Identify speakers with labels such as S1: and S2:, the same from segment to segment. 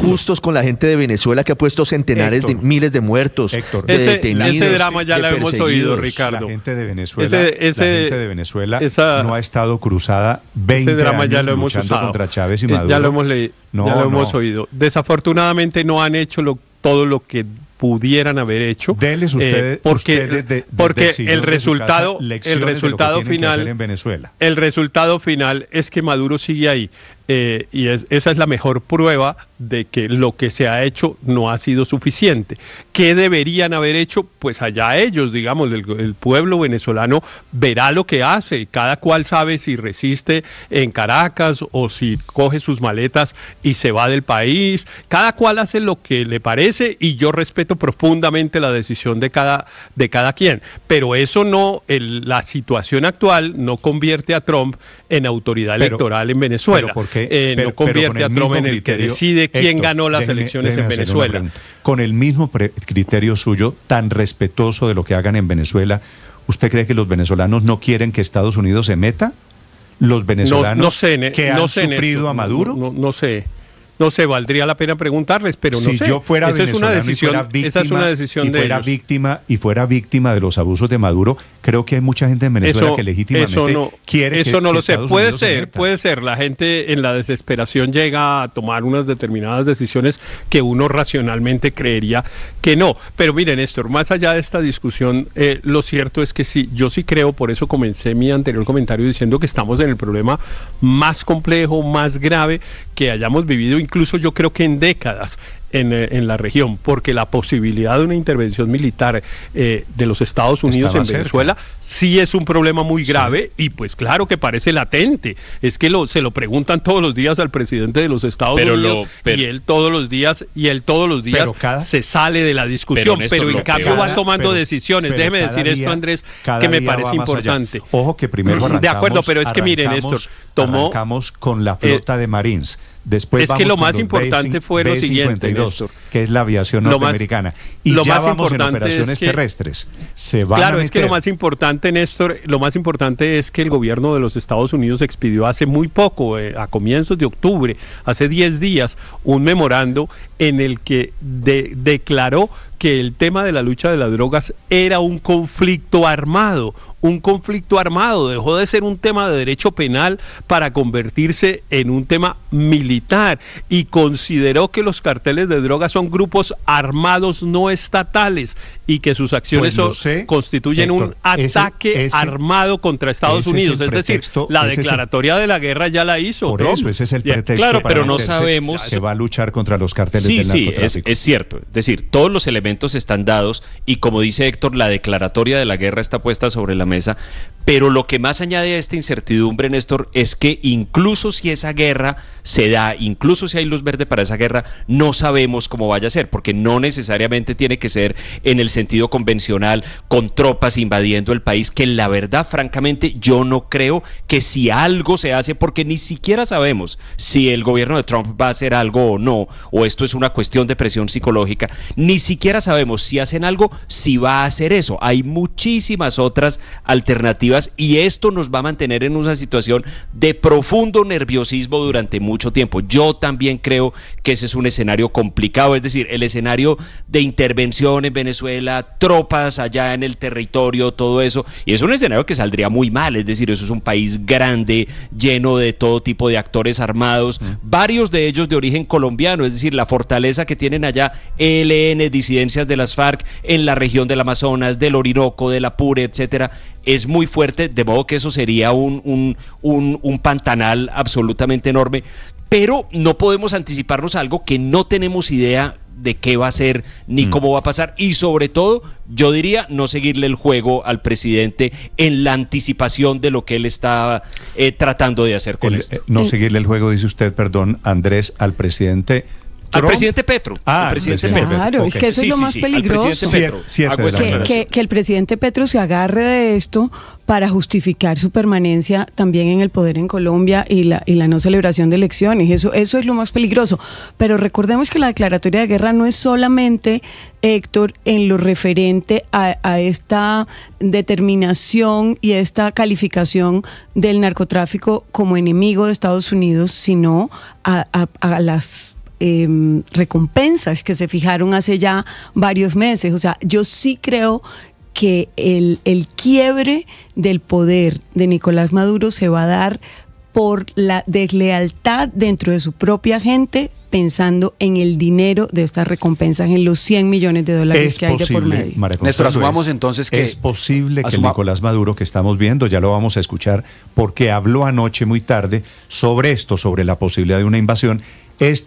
S1: justos con la gente de Venezuela que ha puesto centenares de miles de muertos, de detenidos,
S2: ese drama ya lo hemos oído, Ricardo.
S3: La gente de Venezuela, no ha estado cruzada 20 años
S2: ya lo hemos
S3: luchando contra Chávez y Maduro.
S2: Ya lo hemos leído, ya lo hemos oído. Desafortunadamente no han hecho todo lo que pudieran haber hecho.
S3: Denles ustedes,
S2: porque el resultado final
S3: en Venezuela.
S2: El resultado final es que Maduro sigue ahí. Esa es la mejor prueba de que lo que se ha hecho no ha sido suficiente. ¿Qué deberían haber hecho? Pues allá ellos, digamos, el pueblo venezolano verá lo que hace. Cada cual sabe si resiste en Caracas o si coge sus maletas y se va del país. Cada cual hace lo que le parece y yo respeto profundamente la decisión de cada quien. Pero eso no, la situación actual no convierte a Trump en autoridad electoral en Venezuela. No convierte a Trump en el que decide quién ganó las elecciones en Venezuela.
S3: Con el mismo criterio suyo, tan respetuoso de lo que hagan en Venezuela, ¿usted cree que los venezolanos no quieren que Estados Unidos se meta? ¿Los venezolanos que han sufrido a Maduro?
S2: No sé, valdría la pena preguntarles, pero no sé.
S3: Si yo fuera venezolano y fuera víctima de los abusos de Maduro, creo que hay mucha gente en Venezuela que legítimamente quiere que
S2: no lo sé.
S3: Puede
S2: ser. La gente en la desesperación llega a tomar unas determinadas decisiones que uno racionalmente creería que no. Pero mire, Néstor, más allá de esta discusión, lo cierto es que sí, yo sí creo, por eso comencé mi anterior comentario diciendo que estamos en el problema más complejo, más grave que hayamos vivido, incluso yo creo que en décadas en la región, porque la posibilidad de una intervención militar de los Estados Unidos en Venezuela sí es un problema muy grave y pues claro que parece latente. Es que se lo preguntan todos los días al presidente de los Estados Unidos y él todos los días se sale de la discusión, pero en cambio van tomando decisiones. Déjeme decir esto, Andrés, que me parece importante.
S3: Ojo que primero arrancamos,
S2: de acuerdo, pero es que miren, Néstor,
S3: arrancamos con la flota de Marines. Después
S2: es que lo más importante fue lo siguiente, Néstor,
S3: que es la aviación norteamericana. Y ya vamos en operaciones terrestres.
S2: Claro, es que lo más importante, Néstor, es que el gobierno de los Estados Unidos expidió hace muy poco, a comienzos de octubre, hace 10 días, un memorando en el que declaró que el tema de la lucha de las drogas era un conflicto armado, dejó de ser un tema de derecho penal para convertirse en un tema militar y consideró que los carteles de drogas son grupos armados no estatales y que sus acciones constituyen un ataque armado contra Estados Unidos. Es decir, la declaratoria de la guerra ya la hizo.
S3: Por eso, ese es el pretexto.
S4: Claro, pero no sabemos.
S3: Se va a luchar contra los carteles del narcotráfico.
S4: Sí, es cierto. Es decir, todos los elementos están dados y como dice Héctor, la declaratoria de la guerra está puesta sobre la mesa, pero lo que más añade a esta incertidumbre, Néstor, es que incluso si esa guerra se da, incluso si hay luz verde para esa guerra, no sabemos cómo vaya a ser, porque no necesariamente tiene que ser en el sentido convencional, con tropas invadiendo el país, que la verdad, francamente, yo no creo que si algo se hace, porque ni siquiera sabemos si el gobierno de Trump va a hacer algo o no, o esto es una cuestión de presión psicológica, ni siquiera sabemos si hacen algo, si va a hacer eso. Hay muchísimas otras alternativas y esto nos va a mantener en una situación de profundo nerviosismo durante mucho tiempo. Yo también creo que ese es un escenario complicado, es decir, el escenario de intervención en Venezuela, tropas allá en el territorio, todo eso, y es un escenario que saldría muy mal, es decir, eso es un país grande, lleno de todo tipo de actores armados, varios de ellos de origen colombiano, es decir, la fortaleza que tienen allá ELN, disidencias de las FARC en la región del Amazonas, del Orinoco, del Apure, etcétera, es muy fuerte, de modo que eso sería un pantanal absolutamente enorme, pero no podemos anticiparnos a algo que no tenemos idea de qué va a ser ni cómo va a pasar, y sobre todo, yo diría, no seguirle el juego al presidente en la anticipación de lo que él está tratando de hacer con esto.
S3: No seguirle el juego, dice usted, perdón, Andrés, al presidente
S4: Trump. Al presidente Petro.
S5: Claro, es que eso es lo más peligroso. Que el presidente Petro se agarre de esto para justificar su permanencia también en el poder en Colombia y la no celebración de elecciones. Eso es lo más peligroso. Pero recordemos que la declaratoria de guerra no es solamente, Héctor, en lo referente a esta determinación y esta calificación del narcotráfico como enemigo de Estados Unidos, sino a recompensas que se fijaron hace ya varios meses. O sea, yo sí creo que el quiebre del poder de Nicolás Maduro se va a dar por la deslealtad dentro de su propia gente, pensando en el dinero de estas recompensas, en los 100 millones de dólares que hay de por medio.
S6: Néstor, asumamos entonces que...
S3: Es posible que el Nicolás Maduro que estamos viendo, ya lo vamos a escuchar, porque habló anoche muy tarde sobre esto, sobre la posibilidad de una invasión,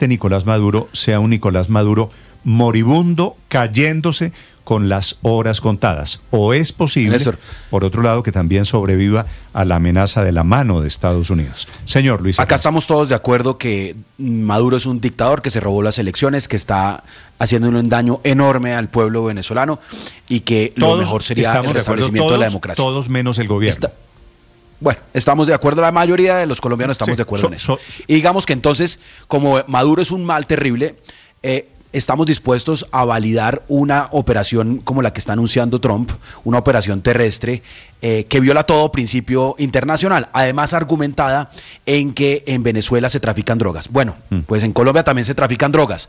S3: Nicolás Maduro sea un Nicolás Maduro moribundo, cayéndose con las horas contadas. O es posible, Néstor, por otro lado, que también sobreviva a la amenaza de la mano de Estados Unidos. Señor Luis.
S6: Acá estamos todos de acuerdo que Maduro es un dictador que se robó las elecciones, que está haciendo un daño enorme al pueblo venezolano y que lo mejor sería el restablecimiento de la democracia.
S3: Todos menos el gobierno.
S6: Bueno, estamos de acuerdo, la mayoría de los colombianos estamos de acuerdo en eso. Y digamos que entonces, como Maduro es un mal terrible, estamos dispuestos a validar una operación como la que está anunciando Trump, una operación terrestre que viola todo principio internacional, además argumentada en que en Venezuela se trafican drogas. Bueno, pues en Colombia también se trafican drogas.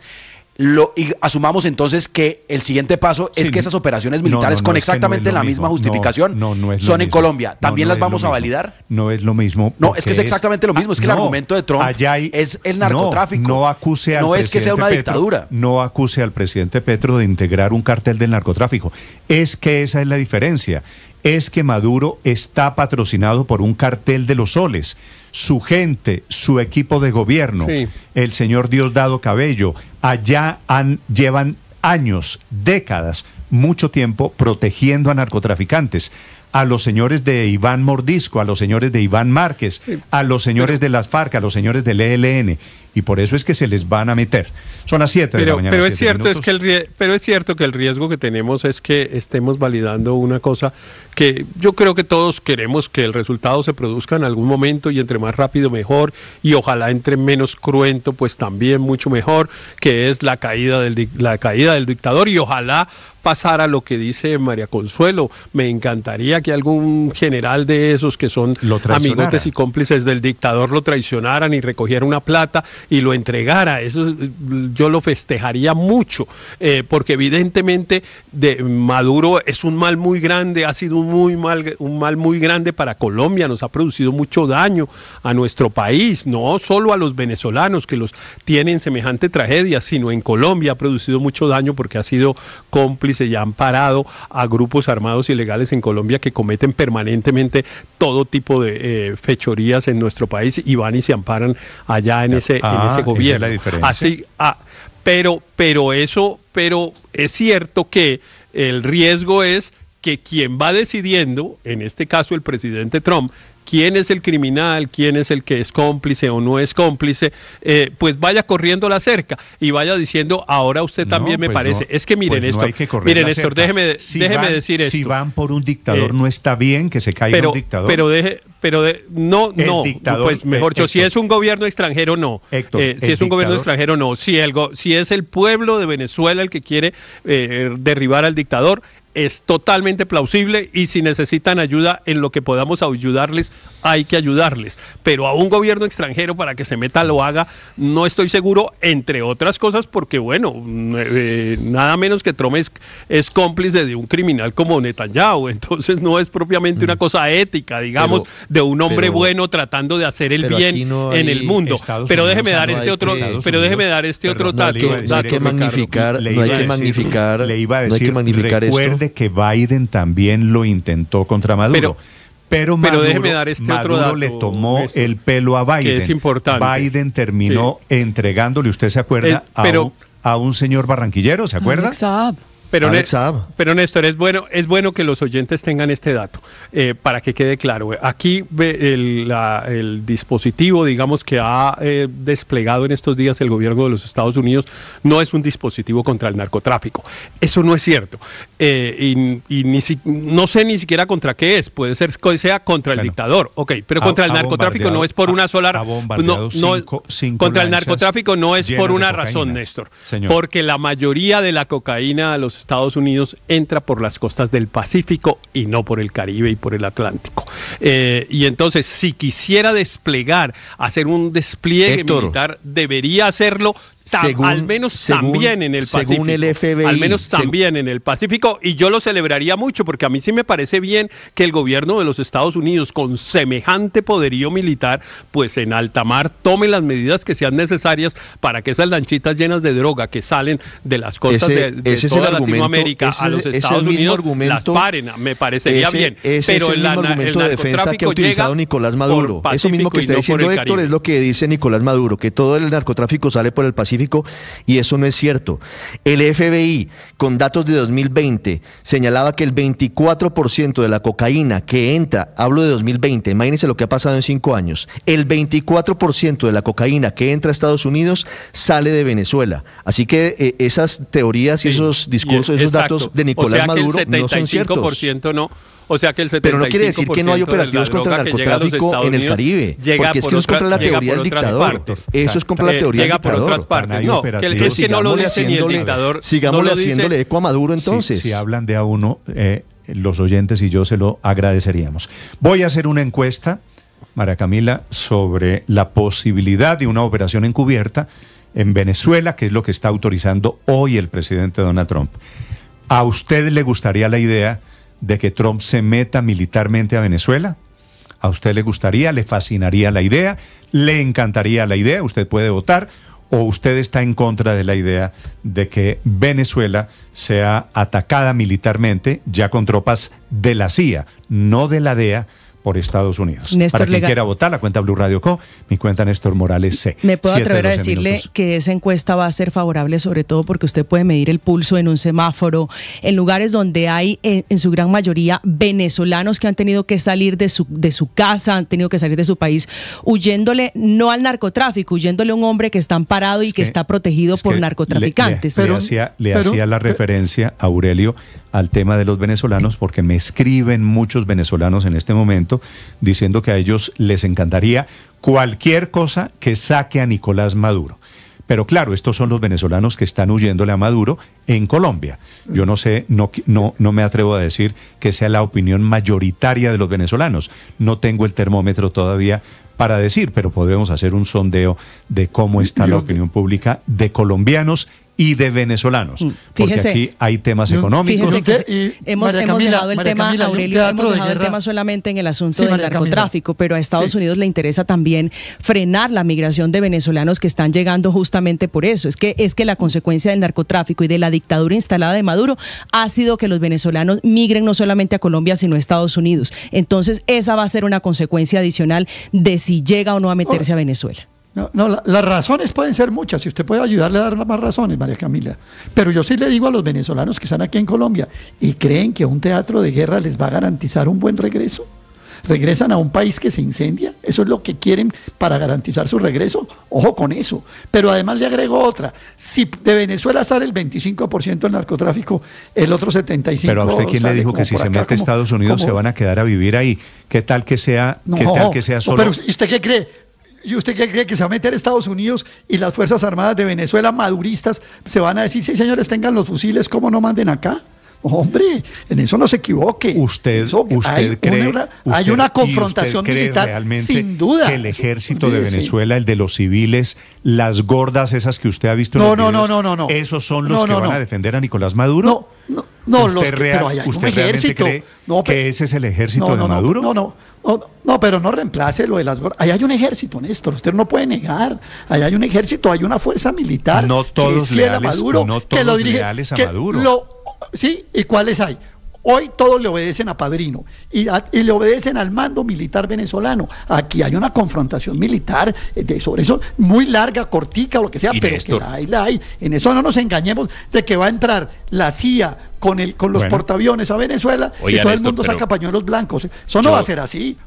S6: Y asumamos entonces que el siguiente paso es que esas operaciones militares con exactamente la misma justificación son en Colombia. ¿También las vamos a validar?
S3: No es lo mismo.
S6: No, es que es exactamente lo mismo. Es que el argumento de Trump es el narcotráfico.
S3: No acuse al presidente
S6: es que sea una dictadura.
S3: No acuse al presidente Petro de integrar un cartel del narcotráfico. Es que esa es la diferencia. Es que Maduro está patrocinado por un cartel de los soles. Su gente, su equipo de gobierno, el señor Diosdado Cabello, allá llevan años, décadas, mucho tiempo protegiendo a narcotraficantes, a los señores de Iván Mordisco, a los señores de Iván Márquez, a los señores de las FARC, a los señores del ELN, y por eso es que se les van a meter. Son las 7 de la mañana.
S2: Pero es cierto que el riesgo que tenemos es que estemos validando una cosa que yo creo que todos queremos que el resultado se produzca en algún momento, y entre más rápido mejor, y ojalá entre menos cruento pues también mucho mejor, que es la caída del dictador, y ojalá pasara lo que dice María Consuelo. Me encantaría que algún general de esos que son amigotes y cómplices del dictador lo traicionaran y recogiera una plata y lo entregara. Eso yo lo festejaría mucho, porque evidentemente Maduro es un mal muy grande, ha sido un mal muy grande para Colombia, nos ha producido mucho daño a nuestro país, no solo a los venezolanos que los tienen semejante tragedia, sino en Colombia ha producido mucho daño porque ha sido cómplice y han parado a grupos armados ilegales en Colombia que cometen permanentemente todo tipo de fechorías en nuestro país y van y se amparan allá en ese gobierno.
S3: Esa es la diferencia.
S2: Pero es cierto que el riesgo es que quien va decidiendo, en este caso el presidente Trump, quién es el criminal, quién es el que es cómplice o no es cómplice, pues vaya corriendo la cerca y vaya diciendo, ahora usted también me parece. Es que miren esto, Néstor, déjeme decir esto.
S3: Si van por un dictador, no está bien que se caiga un dictador.
S2: Pues mejor dicho, si es un gobierno extranjero, no. Si es un gobierno extranjero, no. Si es el pueblo de Venezuela el que quiere derribar al dictador, es totalmente plausible, y si necesitan ayuda en lo que podamos ayudarles, hay que ayudarles. Pero a un gobierno extranjero para que se meta lo haga, no estoy seguro, entre otras cosas porque, bueno, nada menos que Trump es cómplice de un criminal como Netanyahu, entonces no es propiamente una cosa ética, digamos, de un hombre bueno tratando de hacer el bien en el mundo. Pero déjeme dar este otro dato.
S1: No hay que magnificar
S3: esto. Que Biden también lo intentó contra Maduro. Pero
S2: déjeme dar este otro dato,
S3: le tomó el pelo a Biden.
S2: Que es importante.
S3: Biden terminó entregándole, ¿usted se acuerda? A un señor barranquillero, ¿se acuerda?
S2: Pero Néstor, es bueno que los oyentes tengan este dato, para que quede claro. Aquí el dispositivo, digamos, que ha desplegado en estos días el gobierno de los Estados Unidos no es un dispositivo contra el narcotráfico. Eso no es cierto. No sé ni siquiera contra qué es. Puede ser que sea contra el dictador, pero contra el narcotráfico no es por una sola razón. Contra el narcotráfico no es por una razón, Néstor. Señor. Porque la mayoría de la cocaína de los Estados Unidos entra por las costas del Pacífico y no por el Caribe y por el Atlántico. Y entonces, si quisiera hacer un despliegue militar, debería hacerlo al menos también en el Pacífico.
S1: Según el FBI.
S2: Al menos también en el Pacífico, y yo lo celebraría mucho, porque a mí sí me parece bien que el gobierno de los Estados Unidos, con semejante poderío militar, pues en alta mar tome las medidas que sean necesarias para que esas lanchitas llenas de droga que salen de las costas de toda Latinoamérica a los Estados Unidos las paren. Me parecería bien.
S1: Ese pero es el mismo argumento de defensa que ha utilizado Nicolás Maduro. Eso mismo que está diciendo Héctor es lo que dice Nicolás Maduro, que todo el narcotráfico sale por el Pacífico, y eso no es cierto. El FBI, con datos de 2020, señalaba que el 24% de la cocaína que entra, hablo de 2020, imagínense lo que ha pasado en 5 años, el 24% de la cocaína que entra a Estados Unidos sale de Venezuela. Así que esas teorías y esos discursos, esos datos de Nicolás Maduro no son ciertos.
S2: No. O sea que el 75%
S1: pero no quiere decir que no hay operativos contra el narcotráfico en el Caribe, porque es que eso es contra la teoría del dictador. Eso es contra la teoría del dictador.
S2: Por otras partes. No, es que no lo dice ni el dictador.
S1: Sigámosle haciéndole eco a Maduro entonces.
S3: Si hablan de A1, los oyentes y yo se lo agradeceríamos. Voy a hacer una encuesta, María Camila, sobre la posibilidad de una operación encubierta en Venezuela, que es lo que está autorizando hoy el presidente Donald Trump. ¿A usted le gustaría la idea de que Trump se meta militarmente a Venezuela? ¿A usted le gustaría, le fascinaría la idea, le encantaría la idea? Usted puede votar. ¿O usted está en contra de la idea de que Venezuela sea atacada militarmente, ya con tropas de la CIA, no de la DEA, por Estados Unidos?
S5: Néstor,
S3: para quien quiera votar, la cuenta Blue Radio Co, mi cuenta Néstor Morales C.
S5: Me puedo atrever a decirle que esa encuesta va a ser favorable, sobre todo porque usted puede medir el pulso en un semáforo, en lugares donde hay en su gran mayoría venezolanos que han tenido que salir de su casa, han tenido que salir de su país, huyéndole no al narcotráfico, huyéndole a un hombre que está amparado y que está protegido por narcotraficantes.
S3: Le hacía la referencia, Aurelio, al tema de los venezolanos, porque me escriben muchos venezolanos en este momento diciendo que a ellos les encantaría cualquier cosa que saque a Nicolás Maduro. Pero claro, estos son los venezolanos que están huyéndole a Maduro en Colombia. Yo no sé, no me atrevo a decir que sea la opinión mayoritaria de los venezolanos. No tengo el termómetro todavía para decir, pero podemos hacer un sondeo de cómo está la opinión pública de colombianos y de venezolanos, porque
S5: fíjese,
S3: aquí hay temas económicos.
S5: Hemos dejado el tema, Aurelio, hemos dejado el tema solamente en el asunto del narcotráfico, pero a Estados Unidos le interesa también frenar la migración de venezolanos que están llegando justamente por eso. Es que la consecuencia del narcotráfico y de la dictadura instalada de Maduro ha sido que los venezolanos migren no solamente a Colombia, sino a Estados Unidos. Entonces, esa va a ser una consecuencia adicional de si llega o no a meterse a Venezuela.
S7: Las razones pueden ser muchas, y usted puede ayudarle a dar más razones, María Camila. Pero yo sí le digo a los venezolanos que están aquí en Colombia y creen que un teatro de guerra les va a garantizar un buen regreso. ¿Regresan a un país que se incendia? ¿Eso es lo que quieren para garantizar su regreso? Ojo con eso. Pero además le agrego otra. Si de Venezuela sale el 25% del narcotráfico, el otro 75%...
S3: Pero a usted, ¿quién le dijo que si se mete a Estados Unidos se van a quedar a vivir ahí? ¿Qué tal que sea, solo...?
S7: Pero ¿y usted qué cree? ¿Y usted qué cree? ¿Que se va a meter a Estados Unidos y las Fuerzas Armadas de Venezuela, maduristas, se van a decir, sí señores, tengan los fusiles, ¿cómo no manden acá? Hombre, en eso no se equivoque.
S3: Usted cree
S7: hay una confrontación militar, sin duda.
S3: Que el ejército de Venezuela, el de los civiles, las gordas esas que usted ha visto en los videos,
S7: no.
S3: ¿esos son los que van a defender a Nicolás Maduro?
S7: Pero hay un ejército.
S3: ¿Cree que ese es el ejército de Maduro?
S7: No, pero no reemplace lo de las gordas. Ahí hay un ejército, Néstor, usted no puede negar. Ahí hay un ejército, hay una fuerza militar.
S3: No todos leales a Maduro.
S7: Sí, ¿y cuáles hay? Hoy todos le obedecen a Padrino y le obedecen al mando militar venezolano. Aquí hay una confrontación militar sobre eso, muy larga, cortica o lo que sea, pero Néstor, que la hay. En eso no nos engañemos de que va a entrar la CIA con los portaaviones a Venezuela y todo el mundo saca pañuelos blancos. Eso no va a ser así.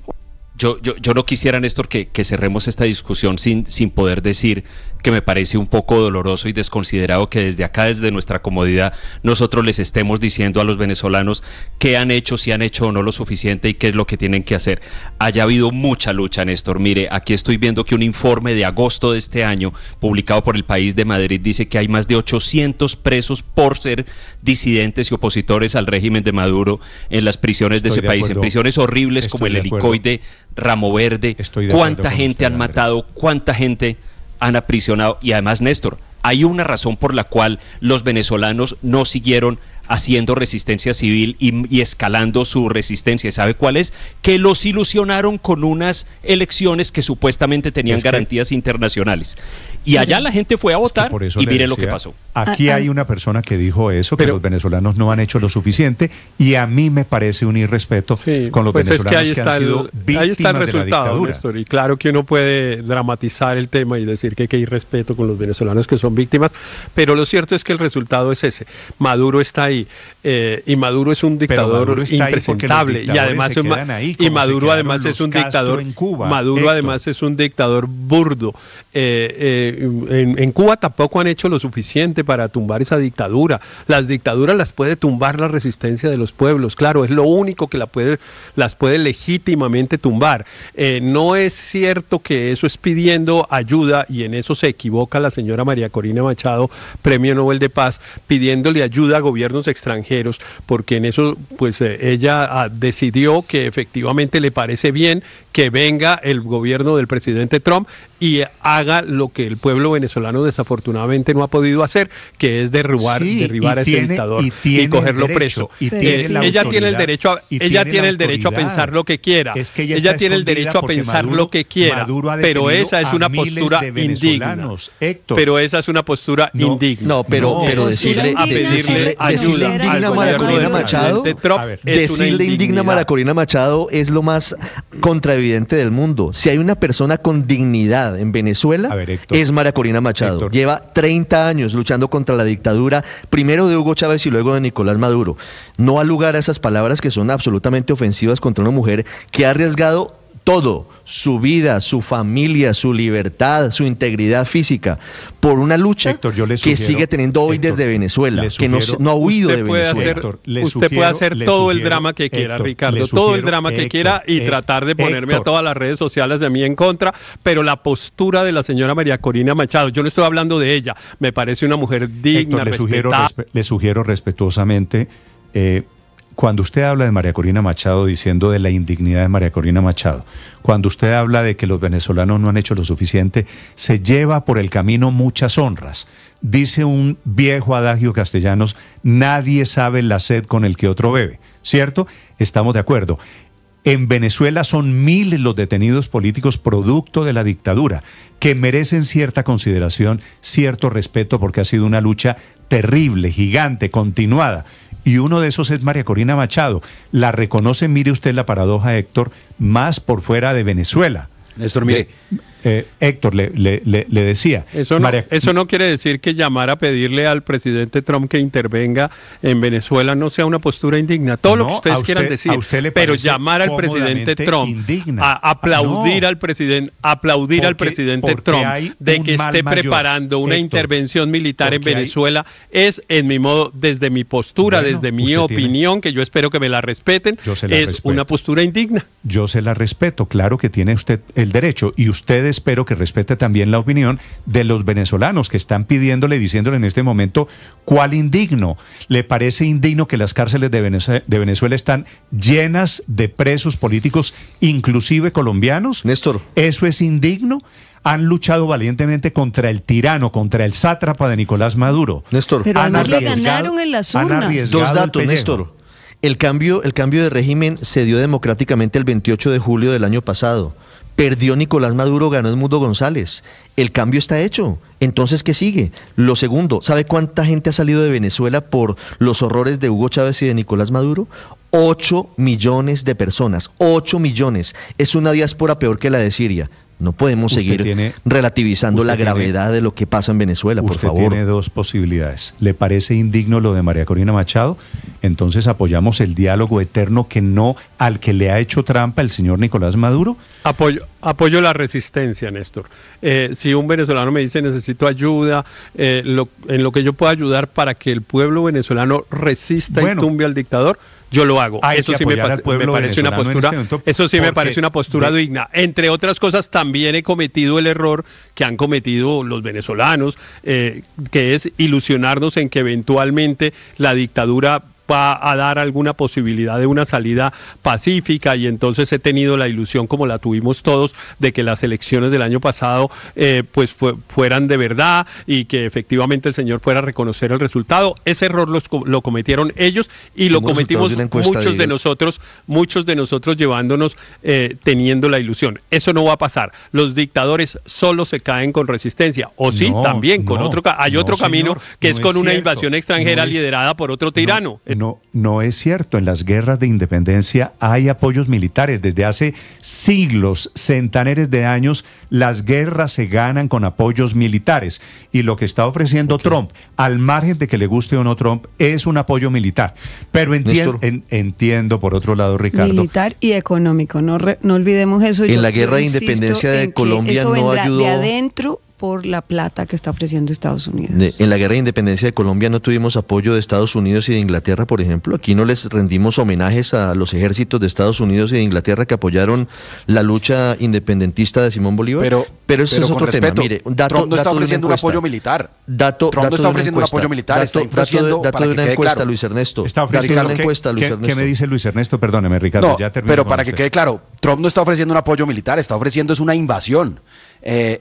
S4: Yo no quisiera, Néstor, que cerremos esta discusión sin poder decir que me parece un poco doloroso y desconsiderado que desde acá, desde nuestra comodidad, nosotros les estemos diciendo a los venezolanos qué han hecho, si han hecho o no lo suficiente y qué es lo que tienen que hacer. Haya habido mucha lucha, Néstor. Mire, aquí estoy viendo que un informe de agosto de este año, publicado por El País de Madrid, dice que hay más de 800 presos por ser disidentes y opositores al régimen de Maduro en las prisiones de ese país, en prisiones horribles como el Helicoide, Ramo Verde. ¿Cuánta gente han matado? ¿Cuánta gente han aprisionado? Y además, Néstor, hay una razón por la cual los venezolanos no siguieron haciendo resistencia civil y escalando su resistencia. ¿Sabe cuál es? Que los ilusionaron con unas elecciones que supuestamente tenían garantías internacionales. Y allá la gente fue a votar y mire lo que pasó.
S3: Aquí hay una persona que dijo eso, que los venezolanos no han hecho lo suficiente, y a mí me parece un irrespeto con los venezolanos que han sido víctimas
S2: ahí está el resultado,
S3: de la dictadura.
S2: Néstor, y claro que uno puede dramatizar el tema y decir que hay irrespeto con los venezolanos que son víctimas, pero lo cierto es que el resultado es ese. Maduro está ahí, y Maduro es un dictador impresentable, y además Maduro además es un dictador Maduro además es un dictador burdo. En Cuba tampoco han hecho lo suficiente para tumbar esa dictadura. Las dictaduras las puede tumbar la resistencia de los pueblos, claro, es lo único que las puede legítimamente tumbar. No es cierto que eso es pidiendo ayuda, y en eso se equivoca la señora María Corina Machado, Premio Nobel de Paz, pidiéndole ayuda a gobiernos extranjeros, porque en eso pues ella decidió que efectivamente le parece bien que venga el gobierno del presidente Trump y haga lo que el pueblo venezolano desafortunadamente no ha podido hacer, que es derribar a ese dictador y cogerlo preso. Ella tiene el derecho a pensar lo que quiera. Ella tiene el derecho a pensar lo que quiera, pero esa es una postura indigna. Pero esa es una postura indigna.
S1: No, pero decirle indigna a María Corina Machado, decirle indigna a María Corina Machado es lo más contraevidente del mundo. Si hay una persona con dignidad en Venezuela, es María Corina Machado. Lleva 30 años luchando contra la dictadura, primero de Hugo Chávez y luego de Nicolás Maduro. No ha lugar a esas palabras que son absolutamente ofensivas contra una mujer que ha arriesgado todo, su vida, su familia, su libertad, su integridad física, por una lucha que sigue teniendo hoy desde Venezuela, que no ha huido de Venezuela.
S2: Usted puede hacer todo el drama que quiera, Ricardo, todo el drama que quiera y tratar de ponerme a todas las redes sociales de mí en contra, pero la postura de la señora María Corina Machado, yo no estoy hablando de ella, me parece una mujer digna, respetada.
S3: Le sugiero respetuosamente, cuando usted habla de María Corina Machado, diciendo de la indignidad de María Corina Machado, cuando usted habla de que los venezolanos no han hecho lo suficiente, se lleva por el camino muchas honras. Dice un viejo adagio castellano, nadie sabe la sed con el que otro bebe, ¿cierto? Estamos de acuerdo. En Venezuela son miles los detenidos políticos producto de la dictadura, que merecen cierta consideración, cierto respeto, porque ha sido una lucha terrible, gigante, continuada. Y uno de esos es María Corina Machado. La reconoce, mire usted la paradoja, Héctor, más por fuera de Venezuela.
S6: Néstor, mire.
S3: Héctor, le decía.
S2: Eso no quiere decir que llamar a pedirle al presidente Trump que intervenga en Venezuela no sea una postura indigna. Todo lo que ustedes quieran decir, pero llamar al presidente Trump a aplaudir al presidente Trump de que esté preparando una intervención militar en Venezuela es, en mi modo, desde mi postura, desde mi opinión, que yo espero que me la respeten, es una postura indigna.
S3: Yo se la respeto, claro que tiene usted el derecho, y ustedes espero que respete también la opinión de los venezolanos que están pidiéndole, diciéndole en este momento, ¿cuál indigno? ¿Le parece indigno que las cárceles de Venezuela están llenas de presos políticos, inclusive colombianos?
S1: Néstor.
S3: ¿Eso es indigno? Han luchado valientemente contra el tirano, contra el sátrapa de Nicolás Maduro.
S1: Néstor.
S5: Pero además le ganaron en las urnas.
S1: Dos datos, Néstor. El cambio de régimen se dio democráticamente el 28 de julio del año pasado. Perdió Nicolás Maduro, ganó Edmundo González. El cambio está hecho. Entonces, ¿qué sigue? Lo segundo, ¿sabe cuánta gente ha salido de Venezuela por los horrores de Hugo Chávez y de Nicolás Maduro? 8 millones de personas. 8 millones. Es una diáspora peor que la de Siria. No podemos seguir relativizando la gravedad de lo que pasa en Venezuela, por favor.
S3: Usted tiene dos posibilidades. ¿Le parece indigno lo de María Corina Machado? Entonces apoyamos el diálogo eterno al que le ha hecho trampa el señor Nicolás Maduro.
S2: Apoyo la resistencia, Néstor. Si un venezolano me dice necesito ayuda, en lo que yo pueda ayudar para que el pueblo venezolano resista y tumbe al dictador, yo lo hago. Eso sí me parece una postura, me parece una postura digna. Entre otras cosas, también he cometido el error que han cometido los venezolanos, que es ilusionarnos en que eventualmente la dictadura va a dar alguna posibilidad de una salida pacífica, y entonces he tenido la ilusión, como la tuvimos todos, de que las elecciones del año pasado pues fueran de verdad y que efectivamente el señor fuera a reconocer el resultado. Ese error lo cometieron ellos y lo cometimos muchos de nosotros llevándonos teniendo la ilusión. Eso no va a pasar. Los dictadores solo se caen con resistencia, o sí, también con otro camino, que es con una invasión extranjera liderada por otro tirano.
S3: No es cierto. En las guerras de independencia hay apoyos militares. Desde hace siglos, centenares de años, las guerras se ganan con apoyos militares. Y lo que está ofreciendo Trump, al margen de que le guste o no Trump, es un apoyo militar. Pero entiendo por otro lado, Ricardo.
S5: Militar y económico, no olvidemos eso.
S1: En la guerra de independencia de Colombia no ayudó.
S5: De adentro, por la plata que está ofreciendo Estados Unidos.
S1: En la guerra de independencia de Colombia no tuvimos apoyo de Estados Unidos y de Inglaterra, por ejemplo. Aquí no les rendimos homenajes a los ejércitos de Estados Unidos y de Inglaterra que apoyaron la lucha independentista de Simón Bolívar. Pero ese es otro tema. Mire,
S6: Trump no está ofreciendo un apoyo militar. Trump no está ofreciendo un apoyo militar. Está ofreciendo
S1: dato de una encuesta, Luis Ernesto.
S3: Está ofreciendo una encuesta, Luis Ernesto. ¿Qué me dice Luis Ernesto? Perdóneme, Ricardo.
S6: No, ya pero para que quede claro, Trump no está ofreciendo un apoyo militar, está ofreciendo es una invasión.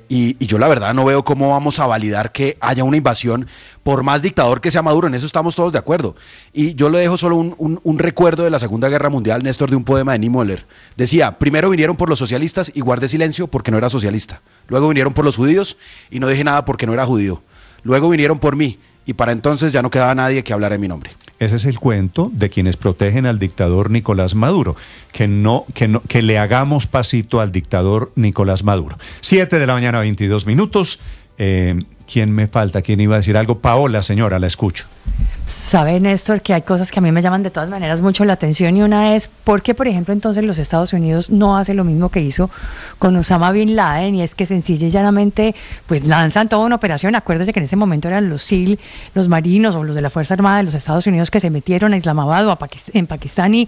S6: Y yo la verdad no veo cómo vamos a validar que haya una invasión, por más dictador que sea Maduro. En eso estamos todos de acuerdo. Y yo le dejo solo un recuerdo de la Segunda Guerra Mundial, Néstor, de un poema de Niemöller. Decía: primero vinieron por los socialistas y guardé silencio porque no era socialista. Luego vinieron por los judíos y no dije nada porque no era judío. Luego vinieron por mí y para entonces ya no quedaba nadie que hablara en mi nombre.
S3: Ese es el cuento de quienes protegen al dictador Nicolás Maduro, que le hagamos pasito al dictador Nicolás Maduro. 7:22 a.m. ¿Quién me falta? ¿Quién iba a decir algo? Paola, señora, la escucho.
S8: Sabe, Néstor, que hay cosas que a mí me llaman de todas maneras mucho la atención, y una es ¿por qué, por ejemplo, entonces los Estados Unidos no hacen lo mismo que hizo con Osama Bin Laden? Y es que sencilla y llanamente pues lanzan toda una operación. Acuérdense que en ese momento eran los SEAL, los marinos o los de la Fuerza Armada de los Estados Unidos, que se metieron a Islamabad o en Pakistán y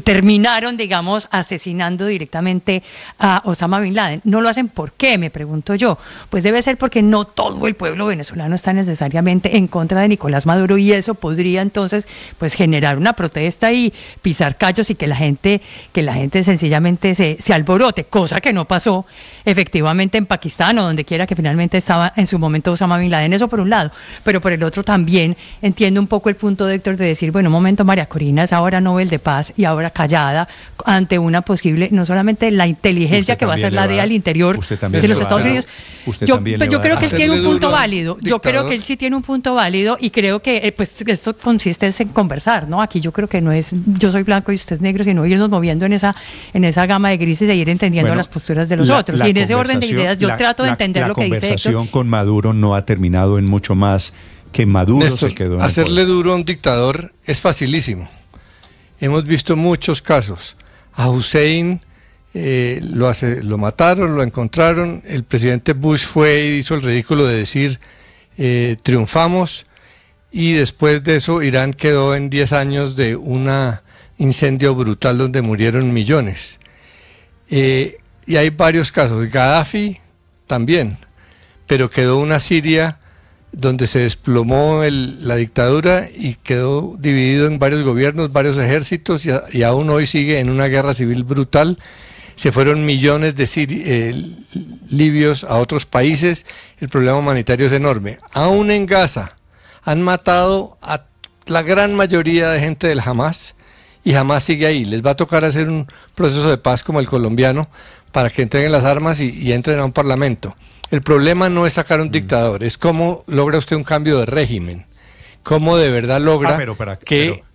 S8: terminaron, digamos, asesinando directamente a Osama Bin Laden. ¿No lo hacen por qué? Me pregunto yo. Pues debe ser porque no todo el pueblo venezolano está necesariamente en contra de Nicolás Maduro, y eso podría entonces pues generar una protesta y pisar callos y que la gente sencillamente se alborote, cosa que no pasó efectivamente en Pakistán o donde quiera que finalmente estaba en su momento Osama Bin Laden. Eso por un lado, pero por el otro también entiendo un poco el punto de Héctor de decir, bueno, un momento, María Corina es ahora Nobel de Paz y ahora callada ante una posible, no solamente la inteligencia que va a ser la DEA al interior de los Estados Unidos. Yo creo que él tiene un punto válido. Yo creo que él sí tiene un punto válido, y creo que pues esto consiste en conversar, ¿no? Aquí yo creo que no es yo soy blanco y usted es negro, sino irnos moviendo en esa gama de grises e ir entendiendo las posturas de los otros. Y en ese orden de ideas yo trato de entender lo que dice Héctor.
S3: La conversación con Maduro no ha terminado en mucho más que Maduro, Néstor, se quedó en
S9: hacerle duro a un dictador es Hemos visto muchos casos. A Hussein lo mataron, lo encontraron. El presidente Bush fue y hizo el ridículo de decir triunfamos, y después de eso Irán quedó en 10 años de un incendio brutal donde murieron millones. Y hay varios casos. Gaddafi también, pero quedó una Siria donde se desplomó la dictadura y quedó dividido en varios gobiernos, varios ejércitos, y aún hoy sigue en una guerra civil brutal. Se fueron millones de libios a otros países. El problema humanitario es enorme. Aún en Gaza han matado a la gran mayoría de gente del Hamas, y Hamas sigue ahí. Les va a tocar hacer un proceso de paz como el colombiano para que entreguen las armas y entren a un parlamento. El problema no es sacar un dictador, es cómo logra usted un cambio de régimen, cómo de verdad logra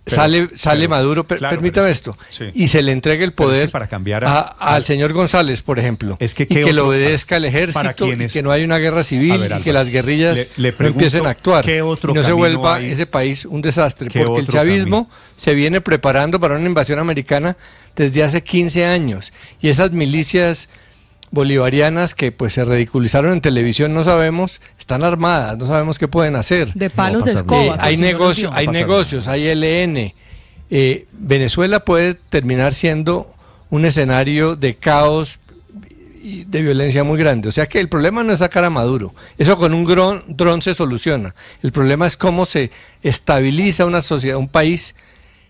S9: sale Maduro, permítame esto, sí, y se le entregue el poder para cambiar al señor González, por ejemplo, que lo obedezca el ejército, y que no haya una guerra civil, y que las guerrillas no empiecen a actuar, y no se vuelva ese país un desastre, porque el chavismo se viene preparando para una invasión americana desde hace 15 años, y esas milicias bolivarianas que pues se ridiculizaron en televisión, no sabemos, están armadas, no sabemos qué pueden hacer.
S5: De palos de escoba.
S9: Hay negocios, hay ELN. Venezuela puede terminar siendo un escenario de caos y de violencia muy grande. O sea que el problema no es sacar a Maduro. Eso con un dron se soluciona. El problema es cómo se estabiliza una sociedad, un país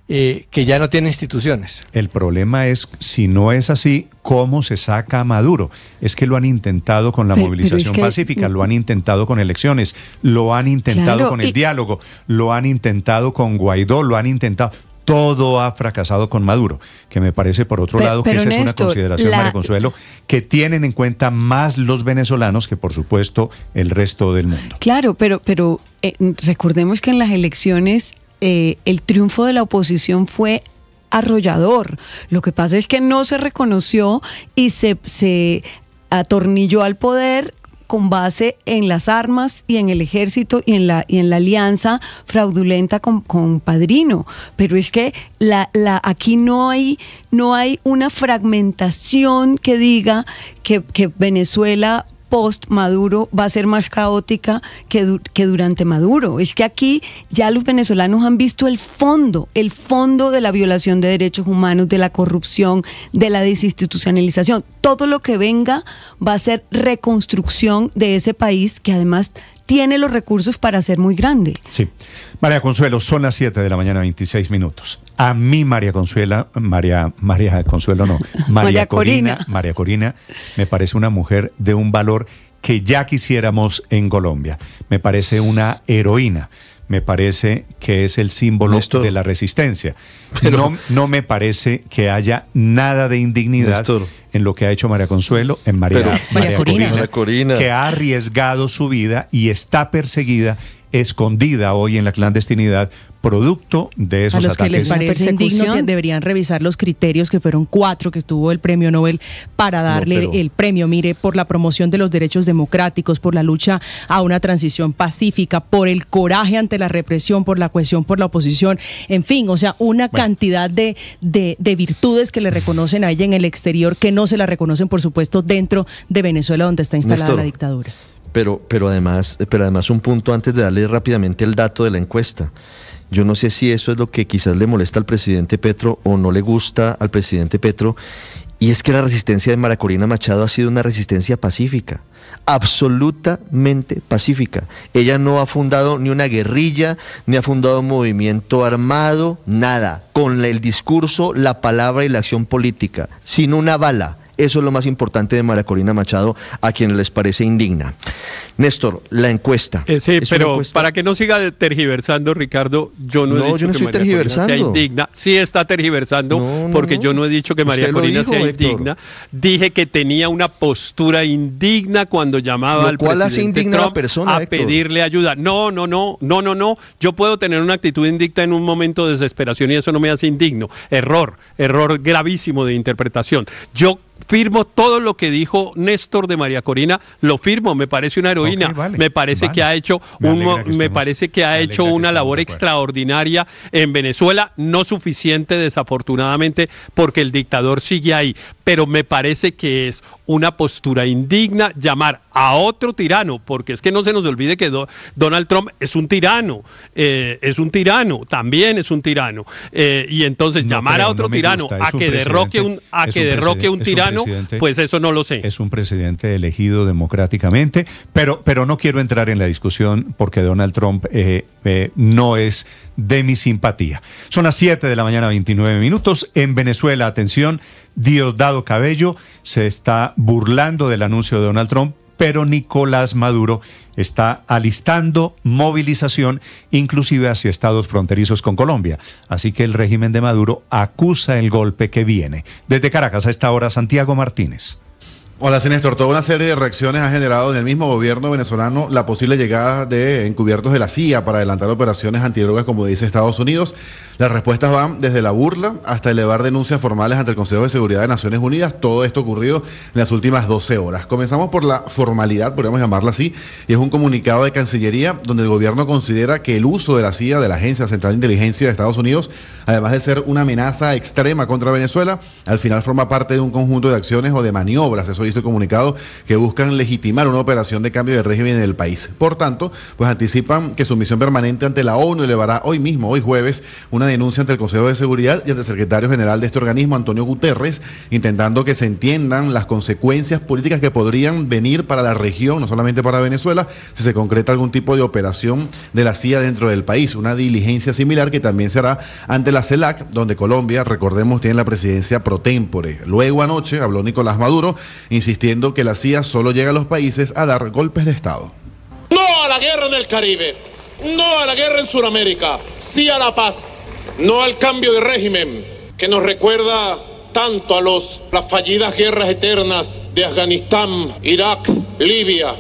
S9: que ya no tiene instituciones.
S3: El problema es, si no es así, ¿cómo se saca a Maduro? Es que lo han intentado con la movilización pacífica, lo han intentado con elecciones, lo han intentado con el diálogo, lo han intentado con Guaidó, lo han intentado... Todo ha fracasado con Maduro, que me parece, por otro lado, que esa es una consideración, María Consuelo, que tienen en cuenta más los venezolanos que, por supuesto, el resto del mundo.
S5: Claro, pero recordemos que en las elecciones el triunfo de la oposición fue arrollador. Lo que pasa es que no se reconoció y se atornilló al poder con base en las armas y en el ejército y en la alianza fraudulenta con Padrino. Pero es que aquí no hay una fragmentación que diga que Venezuela post-Maduro va a ser más caótica que durante Maduro. Es que aquí ya los venezolanos han visto el fondo de la violación de derechos humanos, de la corrupción, de la desinstitucionalización. Todo lo que venga va a ser reconstrucción de ese país que además tiene los recursos para ser muy grande.
S3: Sí. María Consuelo, son las 7 de la mañana, 26 minutos. A mí, María Corina, me parece una mujer de un valor que ya quisiéramos en Colombia. Me parece una heroína. Me parece que es el símbolo de la resistencia. Pero no me parece que haya nada de indignidad en lo que ha hecho María Consuelo, en María Corina, que ha arriesgado su vida y está perseguida, escondida hoy en la clandestinidad, producto de esos ataques.
S8: A los que les parece indigno que deberían revisar los criterios, que fueron 4 que tuvo el premio Nobel para darle el premio, mire, por la promoción de los derechos democráticos, por la lucha a una transición pacífica, por el coraje ante la represión, por la cohesión, por la oposición, en fin, o sea, una cantidad de virtudes que le reconocen a ella en el exterior, que no se la reconocen, por supuesto, dentro de Venezuela, donde está instalada la dictadura.
S1: Pero además un punto antes de darle rápidamente el dato de la encuesta. Yo no sé si eso es lo que quizás le molesta al presidente Petro o no le gusta al presidente Petro, y es que la resistencia de María Corina Machado ha sido una resistencia pacífica, absolutamente pacífica. Ella no ha fundado ni una guerrilla, ni ha fundado un movimiento armado, nada. Con el discurso, la palabra y la acción política, sin una bala. Eso es lo más importante de María Corina Machado, a quienes les parece indigna. Néstor, la encuesta.
S2: Sí, pero para que no siga tergiversando, Ricardo, yo no he dicho que María Corina sea indigna. Sí está tergiversando, porque yo no he dicho que María Corina sea indigna. Dije que tenía una postura indigna cuando llamaba al presidente Trump a pedirle ayuda. No. Yo puedo tener una actitud indigna en un momento de desesperación y eso no me hace indigno. Error gravísimo de interpretación. Yo firmo todo lo que dijo Néstor de María Corina, lo firmo, me parece una heroína, me parece que ha hecho una labor extraordinaria en Venezuela, no suficiente desafortunadamente porque el dictador sigue ahí, pero me parece que es una postura indigna llamar a otro tirano, porque es que no se nos olvide que Donald Trump es un tirano, también es un tirano, y entonces llamar a otro tirano a que derroque un tirano, pues eso no lo sé.
S3: Es un presidente elegido democráticamente, pero no quiero entrar en la discusión porque Donald Trump no es de mi simpatía. Son las 7 de la mañana, 29 minutos. En Venezuela, atención, Diosdado Cabello se está burlando del anuncio de Donald Trump, pero Nicolás Maduro está alistando movilización, inclusive hacia estados fronterizos con Colombia. Así que el régimen de Maduro acusa el golpe que viene. Desde Caracas a esta hora, Santiago Martínez.
S10: Hola, Néstor. Toda una serie de reacciones ha generado en el mismo gobierno venezolano la posible llegada de encubiertos de la CIA para adelantar operaciones antidrogas, como dice Estados Unidos. Las respuestas van desde la burla hasta elevar denuncias formales ante el Consejo de Seguridad de Naciones Unidas. Todo esto ocurrido en las últimas 12 horas. Comenzamos por la formalidad, podríamos llamarla así, y es un comunicado de Cancillería donde el gobierno considera que el uso de la CIA, de la Agencia Central de Inteligencia de Estados Unidos, además de ser una amenaza extrema contra Venezuela, al final forma parte de un conjunto de acciones o de maniobras, eso dice el comunicado, que buscan legitimar una operación de cambio de régimen en el país. Por tanto, pues anticipan que su misión permanente ante la ONU elevará hoy mismo, hoy jueves, una una denuncia ante el Consejo de Seguridad y ante el secretario general de este organismo, Antonio Guterres, intentando que se entiendan las consecuencias políticas que podrían venir para la región, no solamente para Venezuela, si se concreta algún tipo de operación de la CIA dentro del país. Una diligencia similar que también se hará ante la CELAC, donde Colombia, recordemos, tiene la presidencia pro tempore. Luego anoche habló Nicolás Maduro, insistiendo que la CIA solo llega a los países a dar golpes de Estado.
S11: No a la guerra en el Caribe, no a la guerra en Sudamérica, sí a la paz, no al cambio de régimen que nos recuerda tanto a las fallidas guerras eternas de Afganistán, Irak, Libia,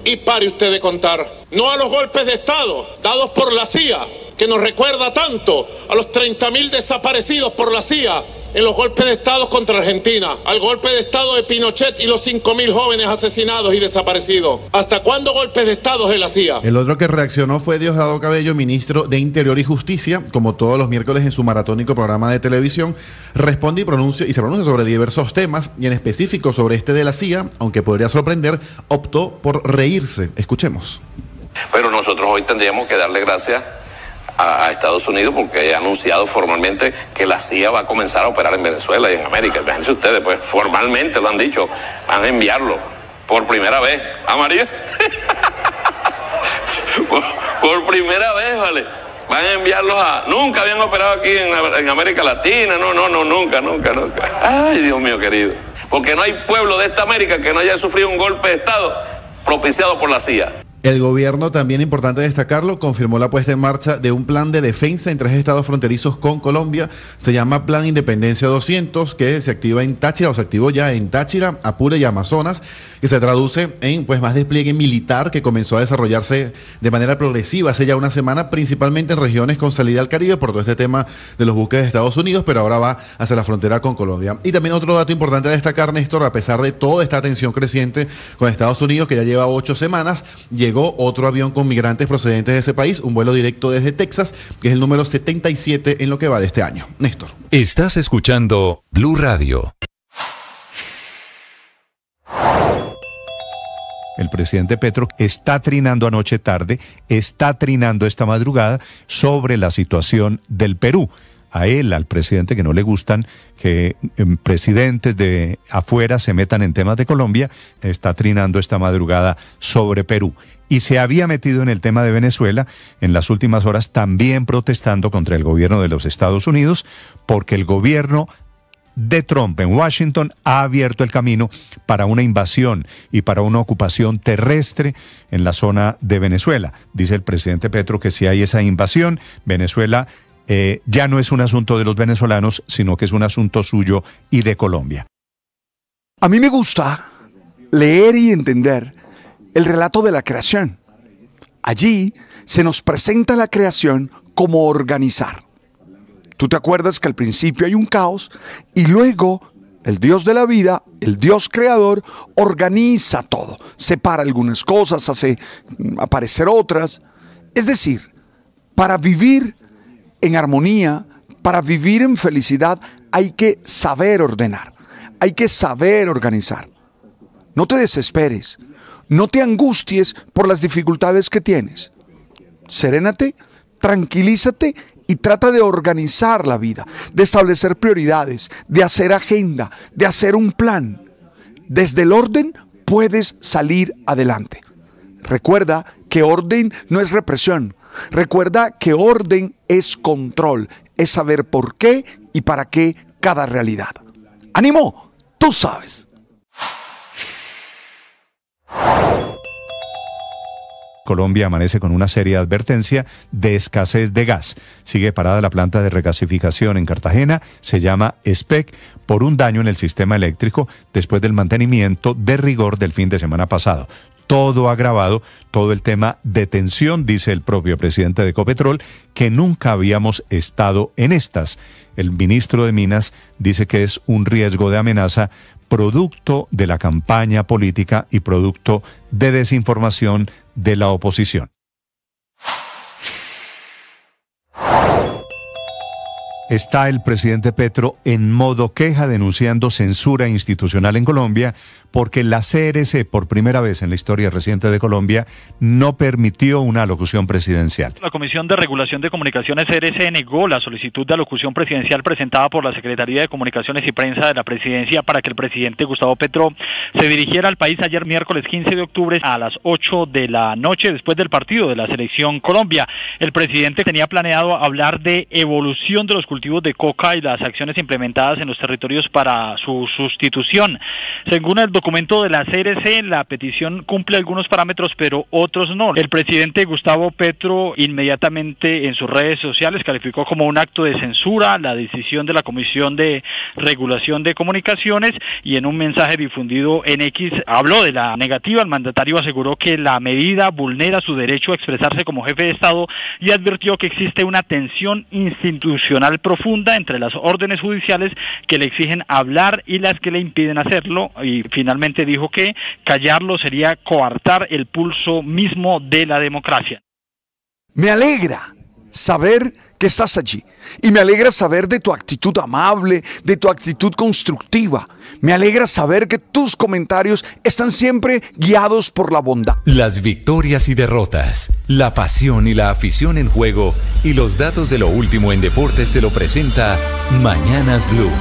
S11: y pare usted de contar, no a los golpes de Estado dados por la CIA, que nos recuerda tanto a los 30.000 desaparecidos por la CIA en los golpes de Estado contra Argentina, al golpe de Estado de Pinochet y los 5.000 jóvenes asesinados y desaparecidos. ¿Hasta cuándo golpes de Estado de la CIA?
S10: El otro que reaccionó fue Diosdado Cabello, ministro de Interior y Justicia, como todos los miércoles en su maratónico programa de televisión, responde y se pronuncia sobre diversos temas, y en específico sobre este de la CIA, aunque podría sorprender, optó por reírse. Escuchemos.
S12: Pero nosotros hoy tendríamos que darle gracias a Estados Unidos porque ha anunciado formalmente que la CIA va a comenzar a operar en Venezuela y en América. Fíjense ustedes, pues formalmente lo han dicho, van a enviarlo por primera vez. ¿Ah, María? por primera vez, ¿vale? Van a enviarlos nunca habían operado aquí en América Latina, nunca. Ay, Dios mío querido. Porque no hay pueblo de esta América que no haya sufrido un golpe de Estado propiciado por la CIA.
S10: El gobierno, también importante destacarlo, confirmó la puesta en marcha de un plan de defensa en 3 estados fronterizos con Colombia. Se llama Plan Independencia 200, que se activa en Táchira, o se activó ya en Táchira, Apure y Amazonas, que se traduce en más despliegue militar que comenzó a desarrollarse de manera progresiva hace ya una semana, principalmente en regiones con salida al Caribe por todo este tema de los buques de Estados Unidos, pero ahora va hacia la frontera con Colombia. Y también otro dato importante a destacar, Néstor, a pesar de toda esta tensión creciente con Estados Unidos, que ya lleva 8 semanas, llegó otro avión con migrantes procedentes de ese país, un vuelo directo desde Texas, que es el número 77 en lo que va de este año. Néstor.
S13: Estás escuchando Blue Radio.
S3: El presidente Petro está trinando anoche tarde, está trinando esta madrugada sobre la situación del Perú. A él, al presidente, que no le gustan que presidentes de afuera se metan en temas de Colombia, está trinando esta madrugada sobre Perú. Y se había metido en el tema de Venezuela en las últimas horas, también protestando contra el gobierno de los Estados Unidos, porque el gobierno de Trump en Washington ha abierto el camino para una invasión y para una ocupación terrestre en la zona de Venezuela. Dice el presidente Petro que si hay esa invasión, Venezuela ya no es un asunto de los venezolanos, sino que es un asunto suyo y de Colombia.
S14: A mí me gusta leer y entender el relato de la creación. Allí se nos presenta la creación como organizar. Tú te acuerdas que al principio hay un caos y luego el Dios de la vida, el Dios creador, organiza todo. Separa algunas cosas, hace aparecer otras. Es decir, para vivir en armonía, para vivir en felicidad, hay que saber ordenar, hay que saber organizar. No te desesperes, no te angusties por las dificultades que tienes. Serénate, tranquilízate y trata de organizar la vida, de establecer prioridades, de hacer agenda, de hacer un plan. Desde el orden puedes salir adelante. Recuerda que orden no es represión. Recuerda que orden es control, es saber por qué y para qué cada realidad. ¡Ánimo! Tú sabes.
S3: Colombia amanece con una seria advertencia de escasez de gas. Sigue parada la planta de regasificación en Cartagena, se llama SPEC, por un daño en el sistema eléctrico después del mantenimiento de rigor del fin de semana pasado. Todo agravado, todo el tema de tensión, dice el propio presidente de Ecopetrol, que nunca habíamos estado en estas. El ministro de Minas dice que es un riesgo de amenaza producto de la campaña política y producto de desinformación de la oposición. Está el presidente Petro en modo queja denunciando censura institucional en Colombia porque la CRC, por primera vez en la historia reciente de Colombia, no permitió una alocución presidencial.
S15: La Comisión de Regulación de Comunicaciones CRC negó la solicitud de alocución presidencial presentada por la Secretaría de Comunicaciones y Prensa de la Presidencia para que el presidente Gustavo Petro se dirigiera al país ayer miércoles 15 de octubre a las 8 de la noche después del partido de la Selección Colombia. El presidente tenía planeado hablar de evolución de los cultivos de coca y las acciones implementadas en los territorios para su sustitución. Según el documento de la CRC, la petición cumple algunos parámetros, pero otros no. El presidente Gustavo Petro inmediatamente en sus redes sociales calificó como un acto de censura la decisión de la Comisión de Regulación de Comunicaciones y en un mensaje difundido en X habló de la negativa. El mandatario aseguró que la medida vulnera su derecho a expresarse como jefe de Estado y advirtió que existe una tensión institucional profunda entre las órdenes judiciales que le exigen hablar y las que le impiden hacerlo, y finalmente dijo que callarlo sería coartar el pulso mismo de la democracia.
S14: Me alegra saber que estás allí y me alegra saber de tu actitud amable, de tu actitud constructiva. Me alegra saber que tus comentarios están siempre guiados por la bondad.
S13: Las victorias y derrotas, la pasión y la afición en juego y los datos de lo último en deportes se lo presenta Mañanas Blue.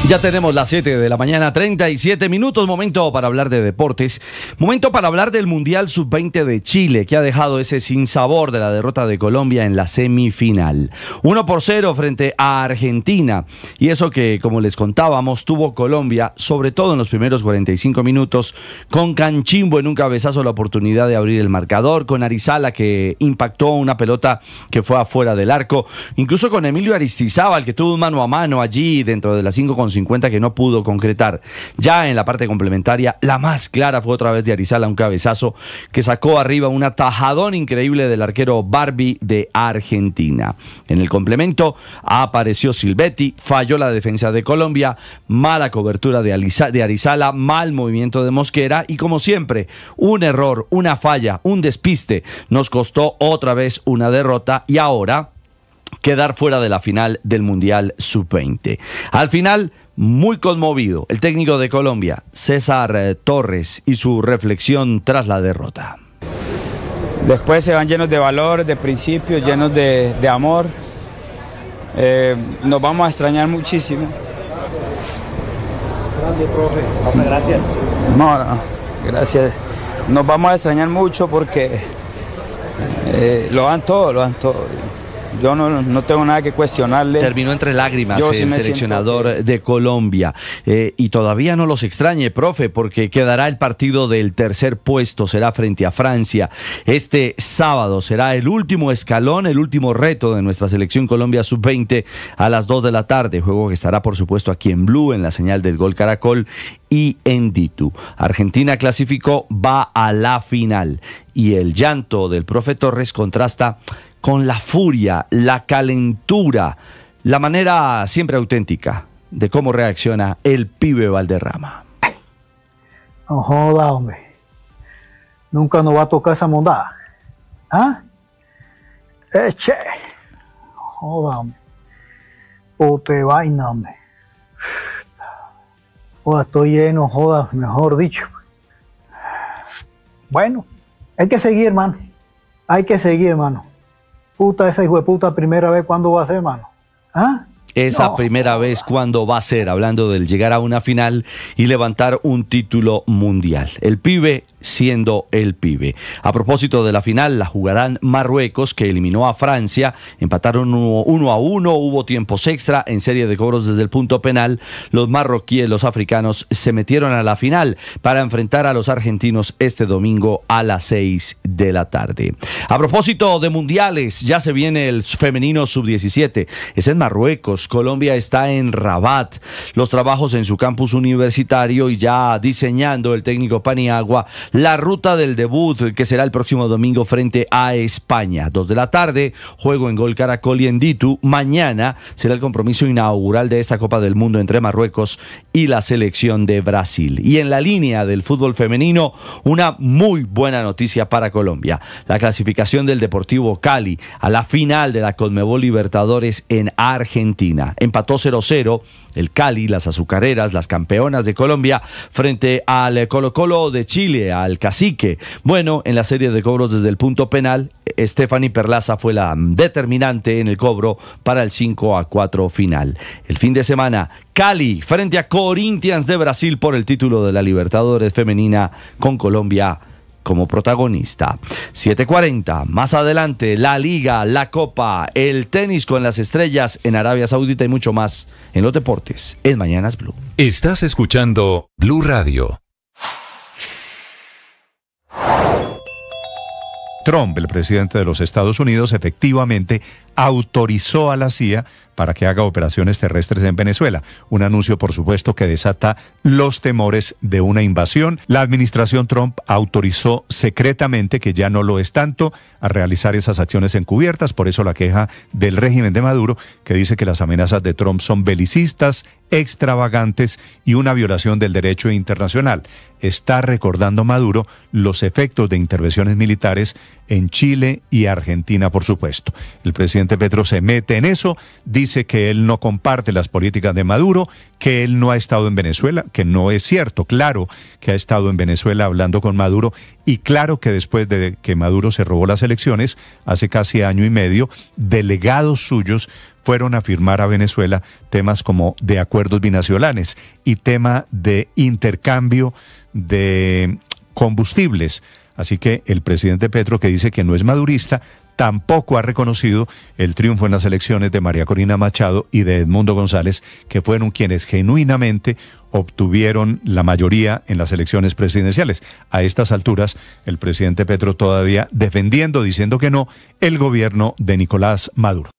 S16: Ya tenemos las 7 de la mañana, 37 minutos, momento para hablar de deportes, momento para hablar del Mundial Sub-20 de Chile, que ha dejado ese sinsabor de la derrota de Colombia en la semifinal. 1-0 frente a Argentina, y eso que, como les contábamos, tuvo Colombia, sobre todo en los primeros 45 minutos, con Canchimbo en un cabezazo la oportunidad de abrir el marcador, con Arizala que impactó una pelota que fue afuera del arco, incluso con Emilio Aristizábal que tuvo un mano a mano allí dentro de las 5:50 que no pudo concretar. Ya en la parte complementaria, la más clara fue otra vez de Arizala, un cabezazo que sacó arriba un atajadón increíble del arquero Barbie de Argentina. En el complemento apareció Silvetti, falló la defensa de Colombia, mala cobertura de Arizala, mal movimiento de Mosquera y, como siempre, un error, una falla, un despiste nos costó otra vez una derrota y ahora quedar fuera de la final del Mundial Sub-20. Al final, muy conmovido el técnico de Colombia, César Torres, y su reflexión tras la derrota.
S17: Después se van llenos de valor, de principios, llenos de amor. Nos vamos a extrañar muchísimo.
S18: Grande, profe. Gracias.
S17: No, gracias. Nos vamos a extrañar mucho porque lo dan todo. Yo no tengo nada que cuestionarle.
S16: Terminó entre lágrimas el seleccionador de Colombia. Y todavía no los extrañe, profe, porque quedará el partido del tercer puesto, será frente a Francia. Este sábado será el último escalón, el último reto de nuestra selección Colombia Sub-20 a las 2 de la tarde. Juego que estará, por supuesto, aquí en Blue, en la señal del Gol Caracol y en Ditu. Argentina clasificó, va a la final. Y el llanto del profe Torres contrasta con la furia, la calentura, la manera siempre auténtica de cómo reacciona el pibe Valderrama.
S18: No joda, hombre. Nunca nos va a tocar esa mondada. ¿Ah? Che. No joda, hombre. Pote vaina, hombre. Joda, estoy lleno, joda, mejor dicho. Bueno, hay que seguir, hermano. Hay que seguir, hermano. Puta, esa hijo de puta primera vez, ¿cuándo va a ser, hermano? ¿Ah?
S16: Esa primera vez, ¿cuándo va a ser? Hablando del llegar a una final y levantar un título mundial. El pibe siendo el pibe. A propósito de la final, la jugarán Marruecos, que eliminó a Francia. Empataron 1-1, hubo tiempos extra en serie de cobros desde el punto penal. Los marroquíes, los africanos, se metieron a la final para enfrentar a los argentinos este domingo a las 6 de la tarde. A propósito de mundiales, ya se viene el femenino sub-17. Es en Marruecos. Colombia está en Rabat. Los trabajos en su campus universitario y ya diseñando el técnico Paniagua la ruta del debut que será el próximo domingo frente a España. 2 de la tarde, juego en Gol Caracol y en Ditu. Mañana será el compromiso inaugural de esta Copa del Mundo entre Marruecos y la selección de Brasil. Y en la línea del fútbol femenino, una muy buena noticia para Colombia. La clasificación del Deportivo Cali a la final de la Conmebol Libertadores en Argentina. Empató 0-0 el Cali, las azucareras, las campeonas de Colombia, frente al Colo-Colo de Chile, al Cacique. Bueno, en la serie de cobros desde el punto penal, Stephanie Perlaza fue la determinante en el cobro para el 5-4 final. El fin de semana, Cali frente a Corinthians de Brasil por el título de la Libertadores femenina, con Colombia como protagonista. 7:40, más adelante, la Liga, la Copa, el tenis con las estrellas en Arabia Saudita y mucho más en los deportes en Mañanas Blue.
S13: Estás escuchando Blue Radio.
S3: Trump, el presidente de los Estados Unidos, efectivamente autorizó a la CIA para que haga operaciones terrestres en Venezuela. Un anuncio, por supuesto, que desata los temores de una invasión. La administración Trump autorizó secretamente, que ya no lo es tanto, a realizar esas acciones encubiertas. Por eso la queja del régimen de Maduro, que dice que las amenazas de Trump son belicistas, extravagantes y una violación del derecho internacional. Está recordando Maduro los efectos de intervenciones militares en Chile y Argentina, por supuesto. El presidente Petro se mete en eso, dice que él no comparte las políticas de Maduro, que él no ha estado en Venezuela, que no es cierto. Claro que ha estado en Venezuela hablando con Maduro, y claro que después de que Maduro se robó las elecciones, hace casi año y medio, delegados suyos fueron a firmar a Venezuela temas como de acuerdos binacionales y tema de intercambio de combustibles. Así que el presidente Petro, que dice que no es madurista, tampoco ha reconocido el triunfo en las elecciones de María Corina Machado y de Edmundo González, que fueron quienes genuinamente obtuvieron la mayoría en las elecciones presidenciales. A estas alturas, el presidente Petro todavía defendiendo, diciendo que no, el gobierno de Nicolás Maduro.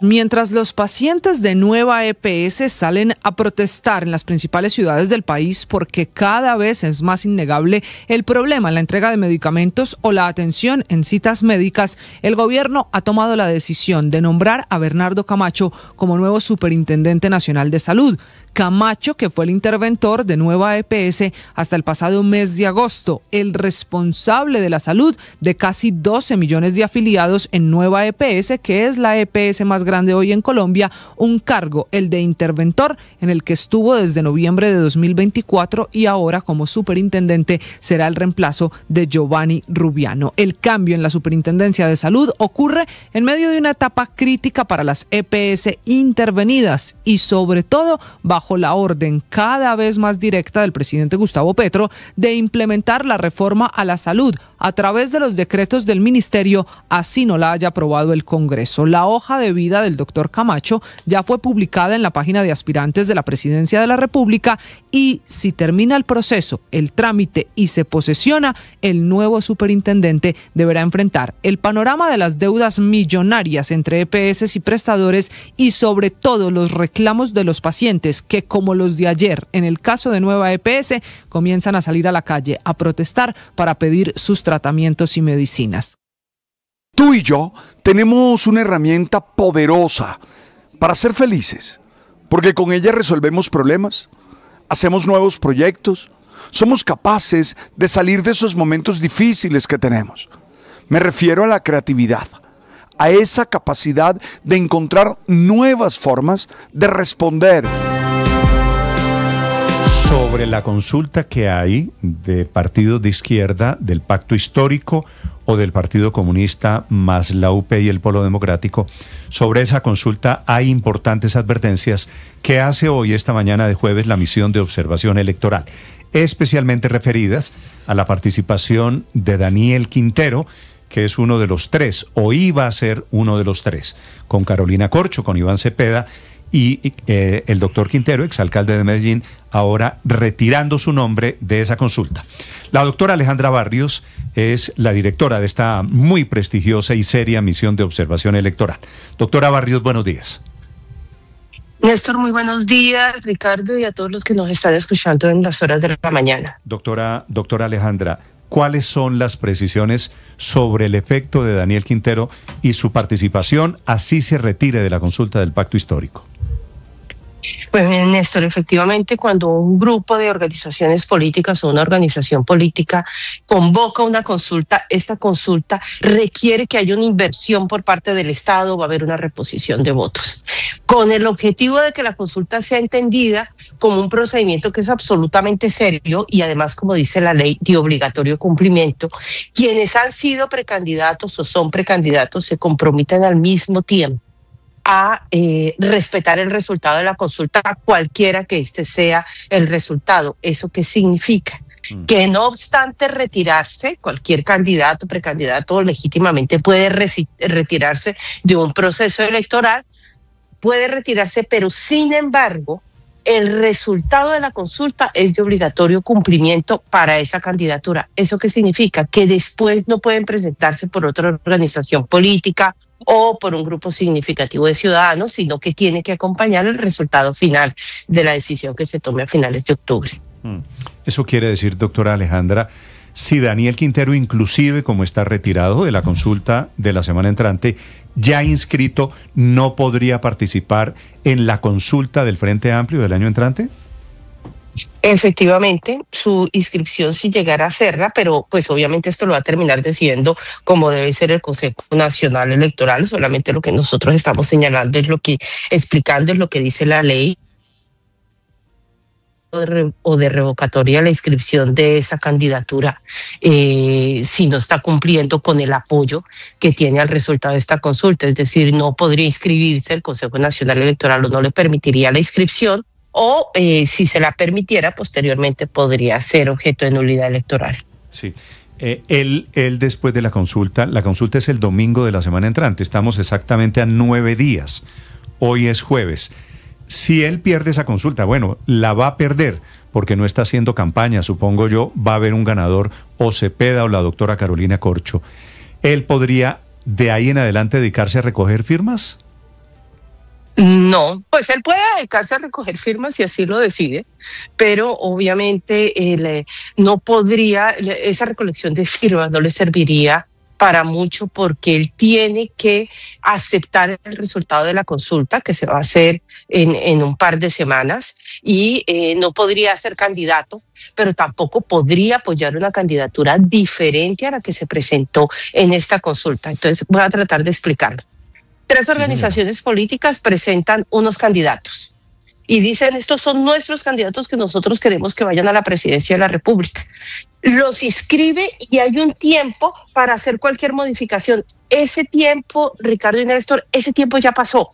S19: Mientras los pacientes de Nueva EPS salen a protestar en las principales ciudades del país porque cada vez es más innegable el problema en la entrega de medicamentos o la atención en citas médicas, el gobierno ha tomado la decisión de nombrar a Bernardo Camacho como nuevo Superintendente Nacional de Salud. Camacho, que fue el interventor de Nueva EPS hasta el pasado mes de agosto, el responsable de la salud de casi 12 millones de afiliados en Nueva EPS, que es la EPS más grande hoy en Colombia, un cargo, el de interventor, en el que estuvo desde noviembre de 2024 y ahora como superintendente será el reemplazo de Giovanni Rubiano. El cambio en la Superintendencia de Salud ocurre en medio de una etapa crítica para las EPS intervenidas y sobre todo bajo la orden cada vez más directa del presidente Gustavo Petro de implementar la reforma a la salud a través de los decretos del ministerio, así no la haya aprobado el Congreso. La hoja de vida del doctor Camacho ya fue publicada en la página de aspirantes de la Presidencia de la República y si termina el proceso, el trámite y se posesiona, el nuevo superintendente deberá enfrentar el panorama de las deudas millonarias entre EPS y prestadores y sobre todo los reclamos de los pacientes que, como los de ayer en el caso de Nueva EPS, comienzan a salir a la calle a protestar para pedir sus tratamientos y medicinas.
S14: Tú y yo tenemos una herramienta poderosa para ser felices, porque con ella resolvemos problemas, hacemos nuevos proyectos, somos capaces de salir de esos momentos difíciles que tenemos. Me refiero a la creatividad, a esa capacidad de encontrar nuevas formas de responder.
S3: Sobre la consulta que hay de partidos de izquierda, del Pacto Histórico o del Partido Comunista más la UP y el Polo Democrático, sobre esa consulta hay importantes advertencias que hace hoy, esta mañana de jueves, la misión de observación electoral, especialmente referidas a la participación de Daniel Quintero, que es uno de los tres, o iba a ser uno de los tres, con Carolina Corcho, con Iván Cepeda, y el doctor Quintero, exalcalde de Medellín, ahora retirando su nombre de esa consulta. La doctora Alejandra Barrios es la directora de esta muy prestigiosa y seria misión de observación electoral. Doctora Barrios, buenos días.
S20: Néstor, muy buenos días, Ricardo, y a todos los que nos están escuchando en las horas de la mañana.
S3: Doctora Alejandra, ¿cuáles son las precisiones sobre el efecto de Daniel Quintero y su participación así se retire de la consulta del pacto histórico?
S20: Pues Néstor, efectivamente, cuando un grupo de organizaciones políticas o una organización política convoca una consulta, esta consulta requiere que haya una inversión por parte del Estado, va a haber una reposición de votos, con el objetivo de que la consulta sea entendida como un procedimiento que es absolutamente serio y además, como dice la ley, de obligatorio cumplimiento. Quienes han sido precandidatos o son precandidatos se comprometen al mismo tiempo a respetar el resultado de la consulta, cualquiera que este sea el resultado. ¿Eso qué significa? Que no obstante retirarse, cualquier candidato, precandidato legítimamente puede retirarse de un proceso electoral, puede retirarse, pero sin embargo, el resultado de la consulta es de obligatorio cumplimiento para esa candidatura. ¿Eso qué significa? Que después no pueden presentarse por otra organización política o por un grupo significativo de ciudadanos, sino que tiene que acompañar el resultado final de la decisión que se tome a finales de octubre.
S3: Eso quiere decir, doctora Alejandra, si Daniel Quintero, inclusive como está retirado de la consulta de la semana entrante, ya inscrito, ¿no podría participar en la consulta del Frente Amplio del año entrante?
S20: Efectivamente, su inscripción si llegara a hacerla, pero pues obviamente esto lo va a terminar decidiendo como debe ser el Consejo Nacional Electoral. Solamente lo que nosotros estamos señalando es explicando es lo que dice la ley o de revocatoria la inscripción de esa candidatura si no está cumpliendo con el apoyo que tiene al resultado de esta consulta. Es decir, no podría inscribirse, el Consejo Nacional Electoral o no le permitiría la inscripción, o si se la permitiera, posteriormente podría ser objeto de nulidad electoral.
S3: Sí. Él después de la consulta es el domingo de la semana entrante, estamos exactamente a 9 días, hoy es jueves. Si él pierde esa consulta, bueno, la va a perder porque no está haciendo campaña, supongo yo, va a haber un ganador, o Cepeda o la doctora Carolina Corcho. ¿Él podría de ahí en adelante dedicarse a recoger firmas?
S20: No, pues él puede dedicarse a recoger firmas si así lo decide, pero obviamente él no podría, esa recolección de firmas no le serviría para mucho porque él tiene que aceptar el resultado de la consulta que se va a hacer en un par de semanas y no podría ser candidato, pero tampoco podría apoyar una candidatura diferente a la que se presentó en esta consulta. Entonces voy a tratar de explicarlo. 3 organizaciones políticas presentan unos candidatos y dicen, estos son nuestros candidatos que nosotros queremos que vayan a la presidencia de la República. Los inscribe y hay un tiempo para hacer cualquier modificación. Ese tiempo, Ricardo y Néstor, ese tiempo ya pasó.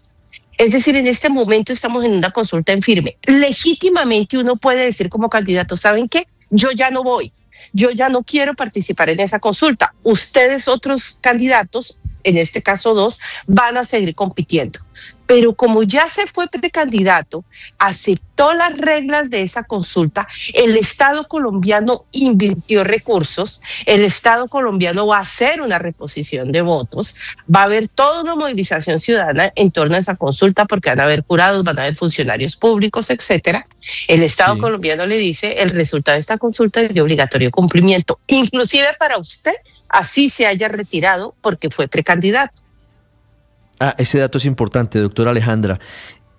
S20: Es decir, en este momento estamos en una consulta en firme. Legítimamente uno puede decir como candidato, ¿saben qué? Yo ya no voy, yo ya no quiero participar en esa consulta. Ustedes, otros candidatos, en este caso 2, van a seguir compitiendo. Pero como ya se fue precandidato, aceptó las reglas de esa consulta, el Estado colombiano invirtió recursos, el Estado colombiano va a hacer una reposición de votos, va a haber toda una movilización ciudadana en torno a esa consulta porque van a haber jurados, van a haber funcionarios públicos, etcétera. El Estado colombiano le dice, el resultado de esta consulta es de obligatorio cumplimiento, inclusive para usted, así se haya retirado porque fue precandidato.
S1: Ese dato es importante, doctora Alejandra.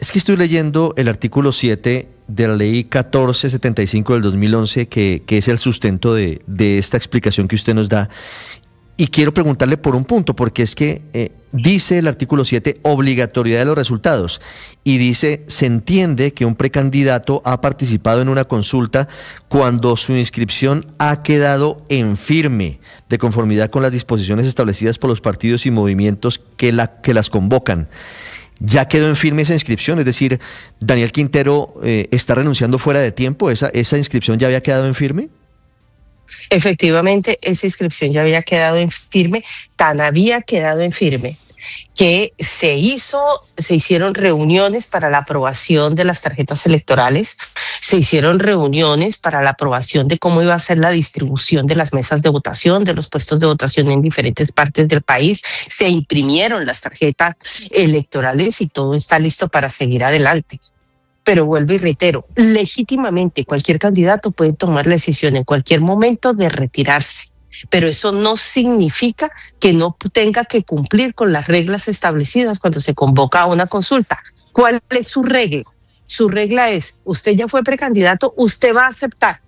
S1: Es que estoy leyendo el artículo 7 de la ley 1475 del 2011, que es el sustento de esta explicación que usted nos da. Y quiero preguntarle por un punto, porque es que dice el artículo 7 obligatoriedad de los resultados y dice, se entiende que un precandidato ha participado en una consulta cuando su inscripción ha quedado en firme, de conformidad con las disposiciones establecidas por los partidos y movimientos que las convocan. ¿Ya quedó en firme esa inscripción? Es decir, ¿Daniel Quintero está renunciando fuera de tiempo? ¿Esa inscripción ya había quedado en firme?
S20: Efectivamente, esa inscripción ya había quedado en firme, tan había quedado en firme que se hicieron reuniones para la aprobación de las tarjetas electorales, se hicieron reuniones para la aprobación de cómo iba a ser la distribución de las mesas de votación, de los puestos de votación en diferentes partes del país, se imprimieron las tarjetas electorales y todo está listo para seguir adelante. Pero vuelvo y reitero, legítimamente cualquier candidato puede tomar la decisión en cualquier momento de retirarse. Pero eso no significa que no tenga que cumplir con las reglas establecidas cuando se convoca a una consulta. ¿Cuál es su regla? Su regla es, usted ya fue precandidato, usted va a aceptar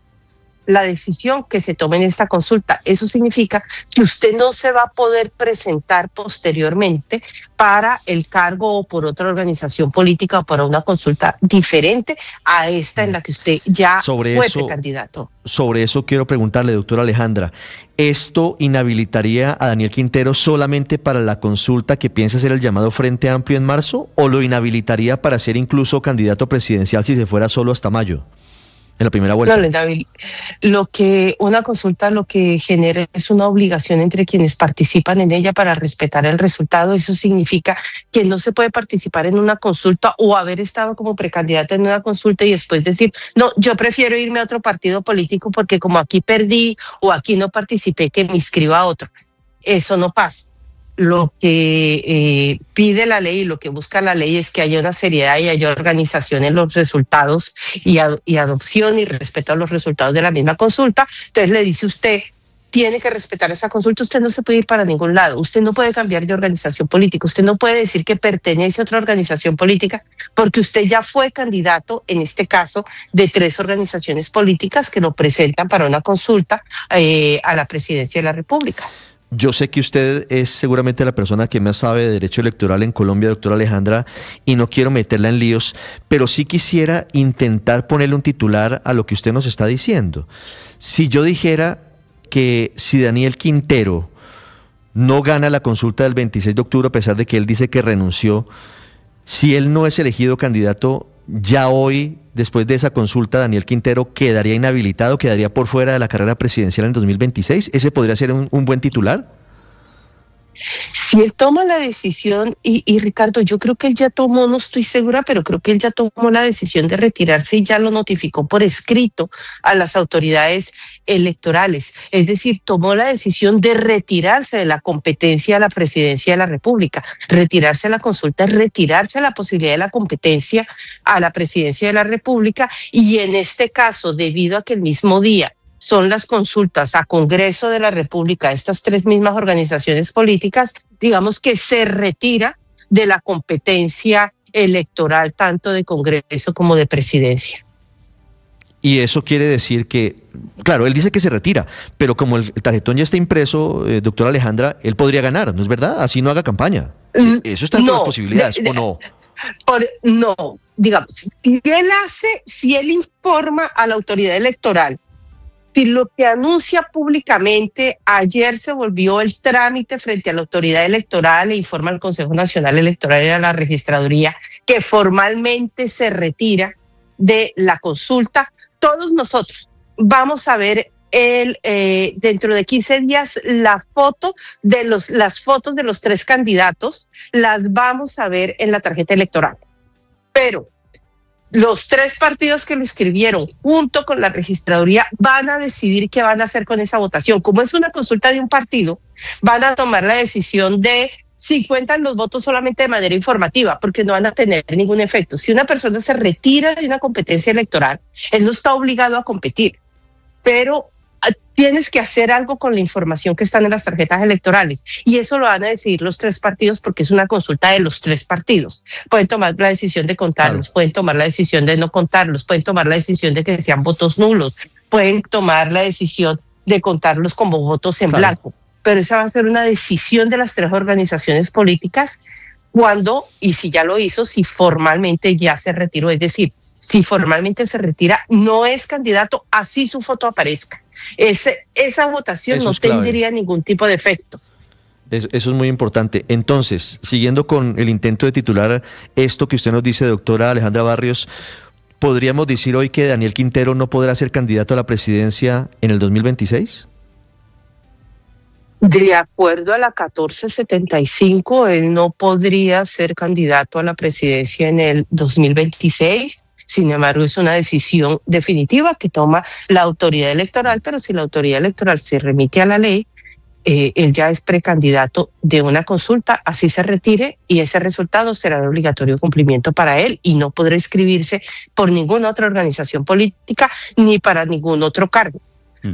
S20: la decisión que se tome en esta consulta. Eso significa que usted no se va a poder presentar posteriormente para el cargo o por otra organización política o para una consulta diferente a esta en la que usted ya fue precandidato.
S1: Sobre eso quiero preguntarle, doctora Alejandra, ¿esto inhabilitaría a Daniel Quintero solamente para la consulta que piensa hacer el llamado Frente Amplio en marzo o lo inhabilitaría para ser incluso candidato presidencial si se fuera solo hasta mayo? En la primera vuelta.
S20: No, una consulta lo que genera es una obligación entre quienes participan en ella para respetar el resultado. Eso significa que no se puede participar en una consulta o haber estado como precandidato en una consulta y después decir, no, yo prefiero irme a otro partido político porque como aquí perdí o aquí no participé, que me inscriba a otro. Eso no pasa. Lo que pide la ley, lo que busca la ley es que haya una seriedad y haya organización en los resultados y adopción y respeto a los resultados de la misma consulta. Entonces le dice usted, tiene que respetar esa consulta, usted no se puede ir para ningún lado, usted no puede cambiar de organización política, usted no puede decir que pertenece a otra organización política porque usted ya fue candidato, en este caso, de 3 organizaciones políticas que lo presentan para una consulta a la presidencia de la República.
S1: Yo sé que usted es seguramente la persona que más sabe de derecho electoral en Colombia, doctora Alejandra, y no quiero meterla en líos, pero sí quisiera intentar ponerle un titular a lo que usted nos está diciendo. Si yo dijera que si Daniel Quintero no gana la consulta del 26 de octubre, a pesar de que él dice que renunció, si él no es elegido candidato, ya hoy, después de esa consulta, Daniel Quintero quedaría inhabilitado, quedaría por fuera de la carrera presidencial en 2026. ¿Ese podría ser un buen titular?
S20: Si él toma la decisión, y Ricardo, yo creo que él ya tomó, no estoy segura, pero creo que él ya tomó la decisión de retirarse y ya lo notificó por escrito a las autoridades electorales. Es decir, tomó la decisión de retirarse de la competencia a la presidencia de la República. Retirarse a la consulta es retirarse a la posibilidad de la competencia a la presidencia de la República y en este caso, debido a que el mismo día son las consultas a Congreso de la República, estas 3 mismas organizaciones políticas, digamos que se retira de la competencia electoral tanto de Congreso como de presidencia.
S1: Y eso quiere decir que, claro, él dice que se retira, pero como el tarjetón ya está impreso, doctora Alejandra, él podría ganar, ¿no es verdad? Así no haga campaña. Eso está entre las posibilidades, ¿o no?
S20: No, digamos, si él informa a la autoridad electoral, si lo que anuncia públicamente, ayer se volvió el trámite frente a la autoridad electoral e informa al Consejo Nacional Electoral y a la Registraduría que formalmente se retira de la consulta, todos nosotros vamos a ver dentro de 15 días las fotos de los 3 candidatos, las vamos a ver en la tarjeta electoral. Pero los 3 partidos que lo inscribieron junto con la registraduría van a decidir qué van a hacer con esa votación. Como es una consulta de un partido, van a tomar la decisión de si cuentan los votos solamente de manera informativa, porque no van a tener ningún efecto. Si una persona se retira de una competencia electoral, él no está obligado a competir, pero tienes que hacer algo con la información que están en las tarjetas electorales y eso lo van a decidir los 3 partidos porque es una consulta de los 3 partidos. Pueden tomar la decisión de contarlos, claro. Pueden tomar la decisión de no contarlos, pueden tomar la decisión de que sean votos nulos, pueden tomar la decisión de contarlos como votos en blanco, pero esa va a ser una decisión de las 3 organizaciones políticas cuando, y si ya lo hizo, si formalmente ya se retiró, es decir, si formalmente se retira, no es candidato, así su foto aparezca. Esa votación no tendría ningún tipo de efecto.
S1: Eso es muy importante. Entonces, siguiendo con el intento de titular esto que usted nos dice, doctora Alejandra Barrios, ¿podríamos decir hoy que Daniel Quintero no podrá ser candidato a la presidencia en el 2026?
S20: De acuerdo a la 1475, él no podría ser candidato a la presidencia en el 2026. Sin embargo, es una decisión definitiva que toma la autoridad electoral, pero si la autoridad electoral se remite a la ley, él ya es precandidato de una consulta, así se retire, y ese resultado será de obligatorio cumplimiento para él y no podrá inscribirse por ninguna otra organización política ni para ningún otro cargo.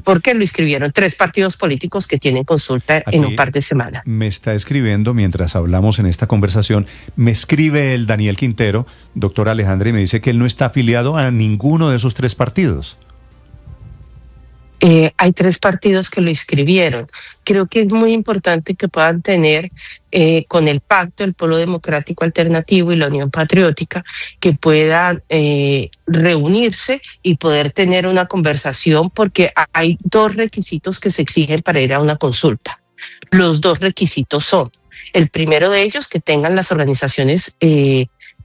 S20: Porque lo inscribieron 3 partidos políticos que tienen consulta en un par de semanas.
S3: Me está escribiendo, mientras hablamos en esta conversación, me escribe el Daniel Quintero, doctor Alejandra, y me dice que él no está afiliado a ninguno de esos 3 partidos.
S20: Hay 3 partidos que lo inscribieron. Creo que es muy importante que puedan tener con el pacto, el Polo Democrático Alternativo y la Unión Patriótica, que puedan reunirse y poder tener una conversación, porque hay 2 requisitos que se exigen para ir a una consulta. Los 2 requisitos son, el primero de ellos, que tengan las organizaciones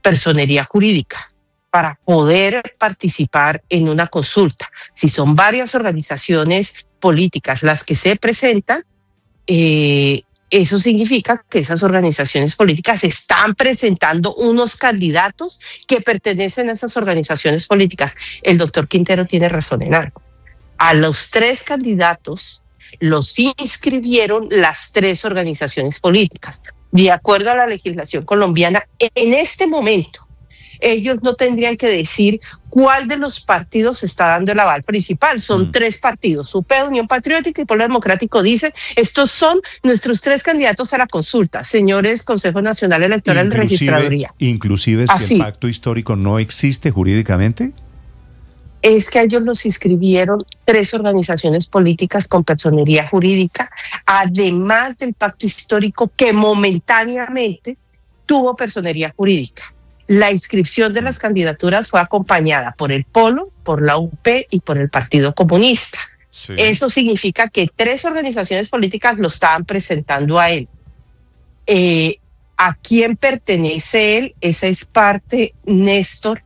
S20: personería jurídica para poder participar en una consulta. Si son varias organizaciones políticas las que se presentan, eso significa que esas organizaciones políticas están presentando unos candidatos que pertenecen a esas organizaciones políticas. El doctor Quintero tiene razón en algo. A los 3 candidatos los inscribieron las 3 organizaciones políticas. De acuerdo a la legislación colombiana, en este momento, ellos no tendrían que decir cuál de los partidos está dando el aval principal. Son 3 partidos, UP, Unión Patriótica y Polo Democrático. Dicen, estos son nuestros 3 candidatos a la consulta, señores Consejo Nacional Electoral y Registraduría.
S3: Inclusive si el pacto histórico no existe jurídicamente.
S20: Es que a ellos los inscribieron 3 organizaciones políticas con personería jurídica, además del pacto histórico que momentáneamente tuvo personería jurídica. La inscripción de las candidaturas fue acompañada por el Polo, por la UP y por el Partido Comunista. Sí. Eso significa que 3 organizaciones políticas lo estaban presentando a él. ¿A quién pertenece él? Esa es parte, Néstor,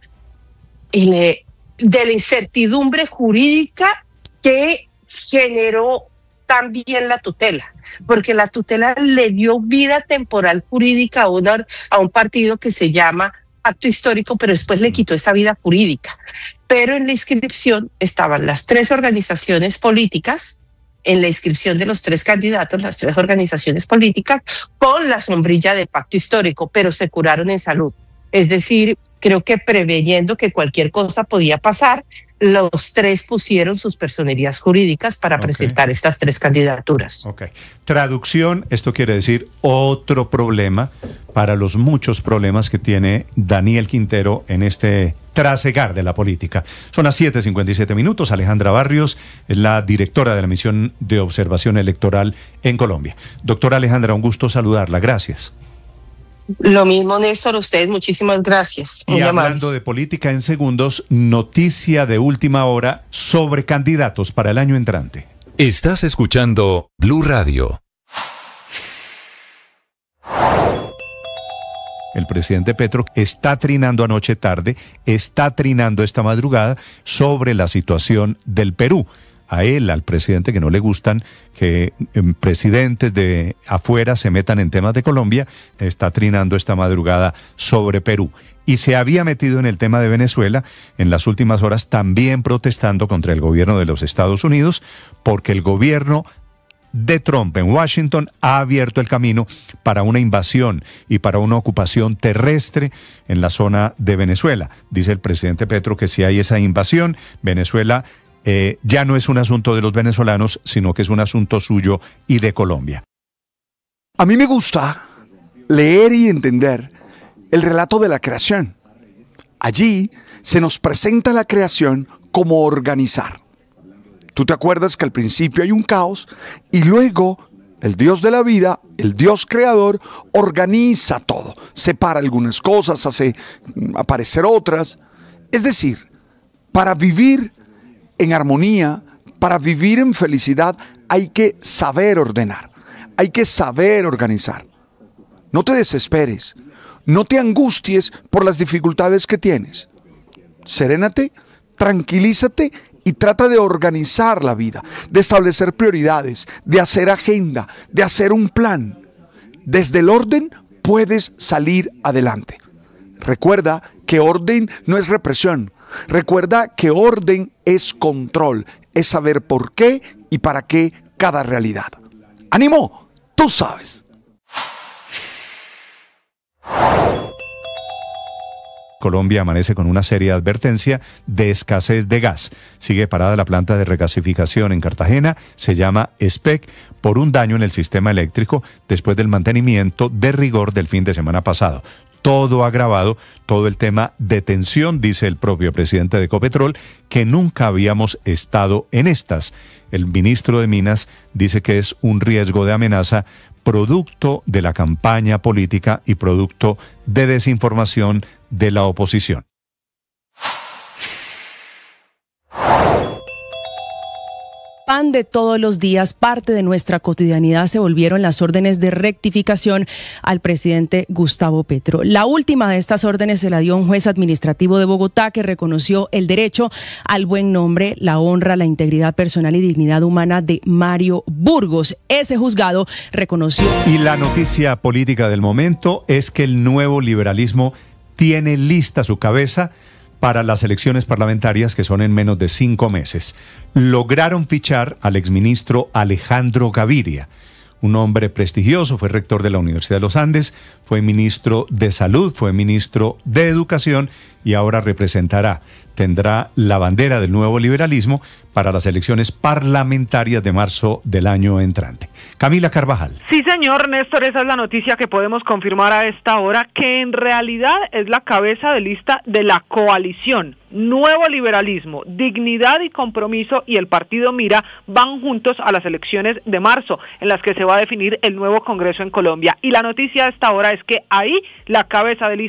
S20: de la incertidumbre jurídica que generó también la tutela, porque la tutela le dio vida temporal jurídica a un partido que se llama Pacto Histórico, pero después le quitó esa vida jurídica. Pero en la inscripción estaban las 3 organizaciones políticas, en la inscripción de los 3 candidatos, las 3 organizaciones políticas, con la sombrilla de Pacto Histórico, pero se curaron en salud. Es decir, creo que preveyendo que cualquier cosa podía pasar, los 3 pusieron sus personerías jurídicas para presentar estas 3 candidaturas.
S3: Traducción, esto quiere decir otro problema para los muchos problemas que tiene Daniel Quintero en este trasegar de la política. Son las 7:57 minutos. Alejandra Barrios es la directora de la Misión de Observación Electoral en Colombia. Doctora Alejandra, un gusto saludarla. Gracias.
S20: Lo mismo, Néstor, ustedes, muchísimas gracias.
S3: Y hablando de política en segundos, noticia de última hora sobre candidatos para el año entrante.
S13: Estás escuchando Blue Radio.
S3: El presidente Petro está trinando anoche tarde, está trinando esta madrugada sobre la situación del Perú. A él, al presidente, que no le gustan que presidentes de afuera se metan en temas de Colombia, está trinando esta madrugada sobre Perú. Y se había metido en el tema de Venezuela en las últimas horas, también protestando contra el gobierno de los Estados Unidos, porque el gobierno de Trump en Washington ha abierto el camino para una invasión y para una ocupación terrestre en la zona de Venezuela. Dice el presidente Petro que si hay esa invasión, Venezuela ya no es un asunto de los venezolanos, sino que es un asunto suyo y de Colombia.
S14: A mí me gusta leer y entender el relato de la creación. Allí se nos presenta la creación como organizar. Tú te acuerdas que al principio hay un caos y luego el Dios de la vida, el Dios creador, organiza todo. Separa algunas cosas, hace aparecer otras. Es decir, para vivir en armonía, para vivir en felicidad, hay que saber ordenar, hay que saber organizar. No te desesperes, no te angusties por las dificultades que tienes. Serénate, tranquilízate y trata de organizar la vida, de establecer prioridades, de hacer agenda, de hacer un plan. Desde el orden puedes salir adelante. Recuerda que orden no es represión. Recuerda que orden es control, es saber por qué y para qué cada realidad. ¡Ánimo! Tú sabes.
S3: Colombia amanece con una seria advertencia de escasez de gas. Sigue parada la planta de regasificación en Cartagena, se llama SPEC, por un daño en el sistema eléctrico después del mantenimiento de rigor del fin de semana pasado. Todo agravado, todo el tema de tensión, dice el propio presidente de Ecopetrol, que nunca habíamos estado en estas. El ministro de Minas dice que es un riesgo de amenaza producto de la campaña política y producto de desinformación de la oposición.
S5: Pan de todos los días, parte de nuestra cotidianidad, se volvieron las órdenes de rectificación al presidente Gustavo Petro. La última de estas órdenes se la dio un juez administrativo de Bogotá que reconoció el derecho al buen nombre, la honra, la integridad personal y dignidad humana de Mario Burgos. Ese juzgado reconoció...
S3: Y la noticia política del momento es que el nuevo liberalismo tiene lista su cabeza para las elecciones parlamentarias que son en menos de 5 meses. Lograron fichar al exministro Alejandro Gaviria, un hombre prestigioso, fue rector de la Universidad de los Andes, fue ministro de Salud, fue ministro de Educación y ahora tendrá la bandera del nuevo liberalismo para las elecciones parlamentarias de marzo del año entrante. Camila Carvajal.
S21: Sí, señor Néstor, esa es la noticia que podemos confirmar a esta hora, que en realidad es la cabeza de lista de la coalición. Nuevo Liberalismo, Dignidad y Compromiso y el Partido Mira van juntos a las elecciones de marzo, en las que se va a definir el nuevo Congreso en Colombia. Y la noticia a esta hora es que ahí la cabeza de lista